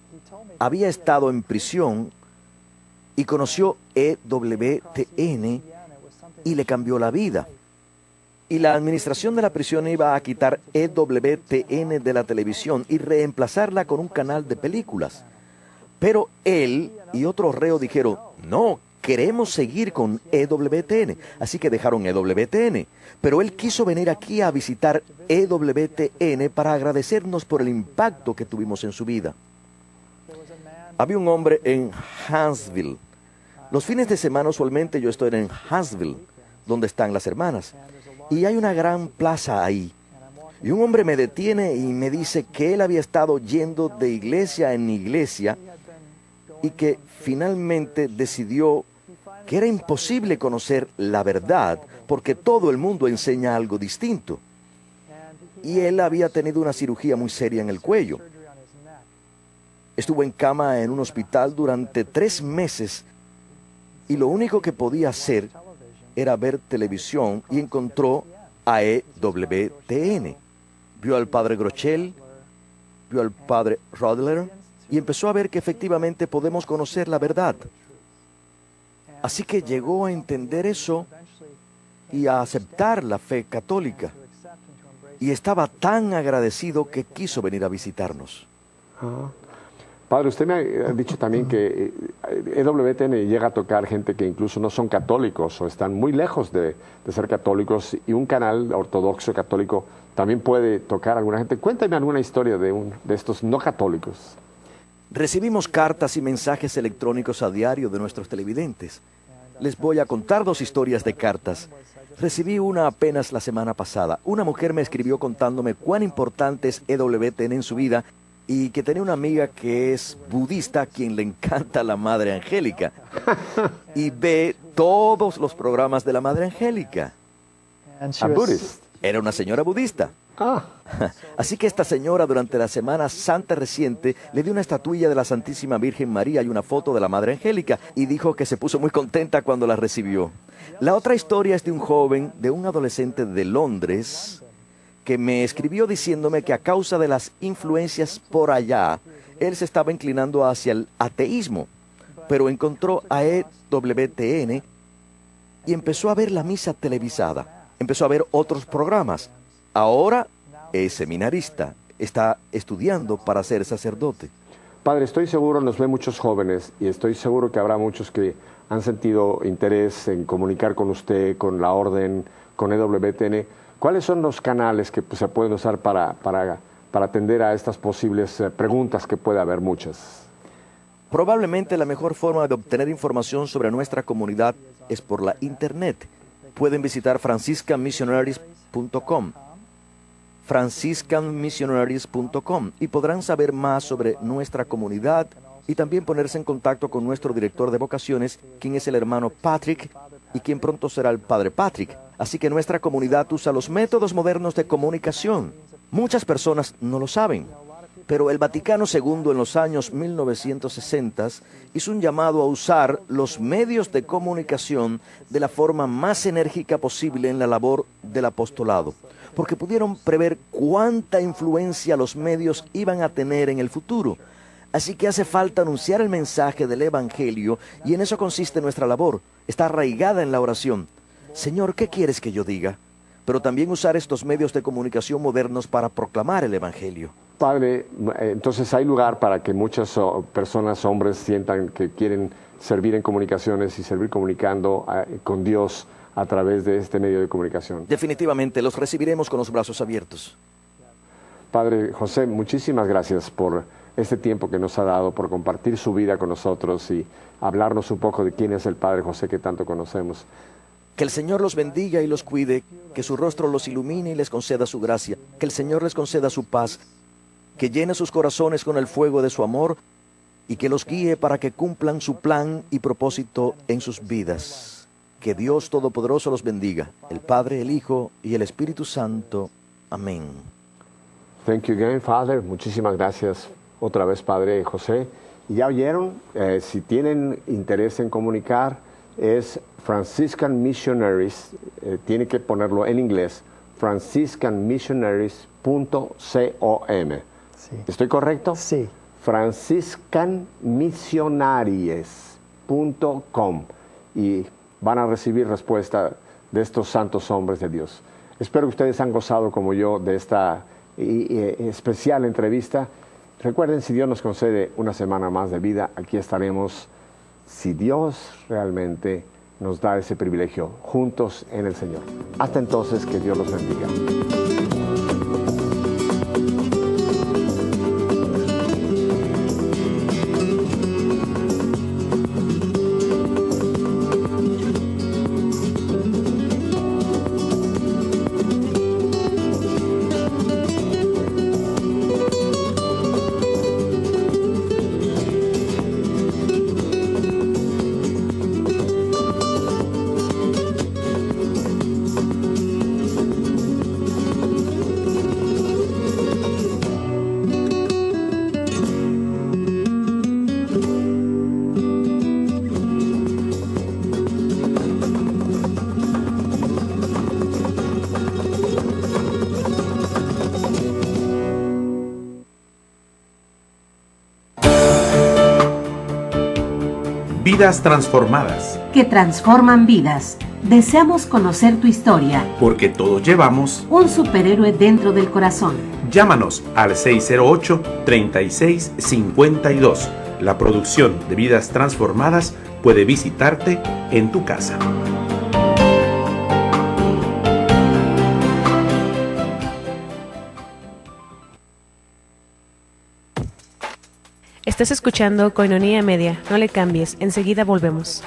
había estado en prisión y conoció EWTN y le cambió la vida. Y la administración de la prisión iba a quitar EWTN de la televisión y reemplazarla con un canal de películas. Pero él y otro reo dijeron, no, queremos seguir con EWTN. Así que dejaron EWTN. Pero él quiso venir aquí a visitar EWTN para agradecernos por el impacto que tuvimos en su vida. Había un hombre en Huntsville. Los fines de semana usualmente yo estoy en Huntsville, donde están las hermanas. Y hay una gran plaza ahí. Y un hombre me detiene y me dice que él había estado yendo de iglesia en iglesia y que finalmente decidió que era imposible conocer la verdad porque todo el mundo enseña algo distinto. Y él había tenido una cirugía muy seria en el cuello. Estuvo en cama en un hospital durante 3 meses y lo único que podía hacer era ver televisión y encontró a EWTN. Vio al padre Groeschel, vio al padre Rodler y empezó a ver que efectivamente podemos conocer la verdad. Así que llegó a entender eso y a aceptar la fe católica. Y estaba tan agradecido que quiso venir a visitarnos. Padre, usted me ha dicho también que EWTN llega a tocar gente que incluso no son católicos o están muy lejos de ser católicos y un canal ortodoxo católico también puede tocar a alguna gente. Cuéntame alguna historia de estos no católicos. Recibimos cartas y mensajes electrónicos a diario de nuestros televidentes. Les voy a contar 2 historias de cartas. Recibí una apenas la semana pasada. Una mujer me escribió contándome cuán importante es EWTN en su vida y que tenía una amiga que es budista a quien le encanta la Madre Angélica y ve todos los programas de la Madre Angélica. Era una señora budista. Así que esta señora durante la Semana Santa reciente le dio una estatuilla de la Santísima Virgen María y una foto de la Madre Angélica y dijo que se puso muy contenta cuando la recibió. La otra historia es de un joven, de un adolescente de Londres, que me escribió diciéndome que a causa de las influencias por allá, él se estaba inclinando hacia el ateísmo, pero encontró a EWTN y empezó a ver la misa televisada, empezó a ver otros programas Ahora es seminarista. Está estudiando para ser sacerdote. Padre, estoy seguro, nos ven muchos jóvenes y estoy seguro que habrá muchos que han sentido interés en comunicar con usted, con la Orden, con EWTN. ¿Cuáles son los canales que se pueden usar para atender a estas posibles preguntas, que puede haber muchas? Probablemente la mejor forma de obtener información sobre nuestra comunidad es por la internet. Pueden visitar franciscanmissionaries.com franciscanmissionaries.com y podrán saber más sobre nuestra comunidad y también ponerse en contacto con nuestro director de vocaciones, quien es el hermano Patrick y quien pronto será el padre Patrick. Así que nuestra comunidad usa los métodos modernos de comunicación. Muchas personas no lo saben, pero el Vaticano II en los años 1960 hizo un llamado a usar los medios de comunicación de la forma más enérgica posible en la labor del apostolado, porque pudieron prever cuánta influencia los medios iban a tener en el futuro. Así que hace falta anunciar el mensaje del Evangelio, y en eso consiste nuestra labor. Está arraigada en la oración. Señor, ¿qué quieres que yo diga? Pero también usar estos medios de comunicación modernos para proclamar el Evangelio. Padre, entonces hay lugar para que muchas personas, hombres, sientan que quieren servir en comunicaciones y servir comunicando con Dios a través de este medio de comunicación. Definitivamente, los recibiremos con los brazos abiertos. Padre José, muchísimas gracias por este tiempo que nos ha dado, por compartir su vida con nosotros y hablarnos un poco de quién es el Padre José que tanto conocemos. Que el Señor los bendiga y los cuide, que su rostro los ilumine y les conceda su gracia, que el Señor les conceda su paz, que llene sus corazones con el fuego de su amor y que los guíe para que cumplan su plan y propósito en sus vidas. Que Dios Todopoderoso los bendiga, el Padre, el Hijo y el Espíritu Santo. Amén. Thank you again, Father. Muchísimas gracias otra vez, Padre José. Y ya oyeron, si tienen interés en comunicar, es Franciscan Missionaries, tiene que ponerlo en inglés, franciscanmissionaries.com. Sí. ¿Estoy correcto? Sí. franciscanmissionaries.com y van a recibir respuesta de estos santos hombres de Dios. Espero que ustedes han gozado como yo de esta especial entrevista. Recuerden, si Dios nos concede una semana más de vida, aquí estaremos, si Dios realmente nos da ese privilegio, juntos en el Señor. Hasta entonces, que Dios los bendiga. Vidas transformadas. Que transforman vidas. Deseamos conocer tu historia. Porque todos llevamos un superhéroe dentro del corazón. Llámanos al 608-3652. La producción de Vidas Transformadas puede visitarte en tu casa. Estás escuchando Koinonia Media. No le cambies, enseguida volvemos.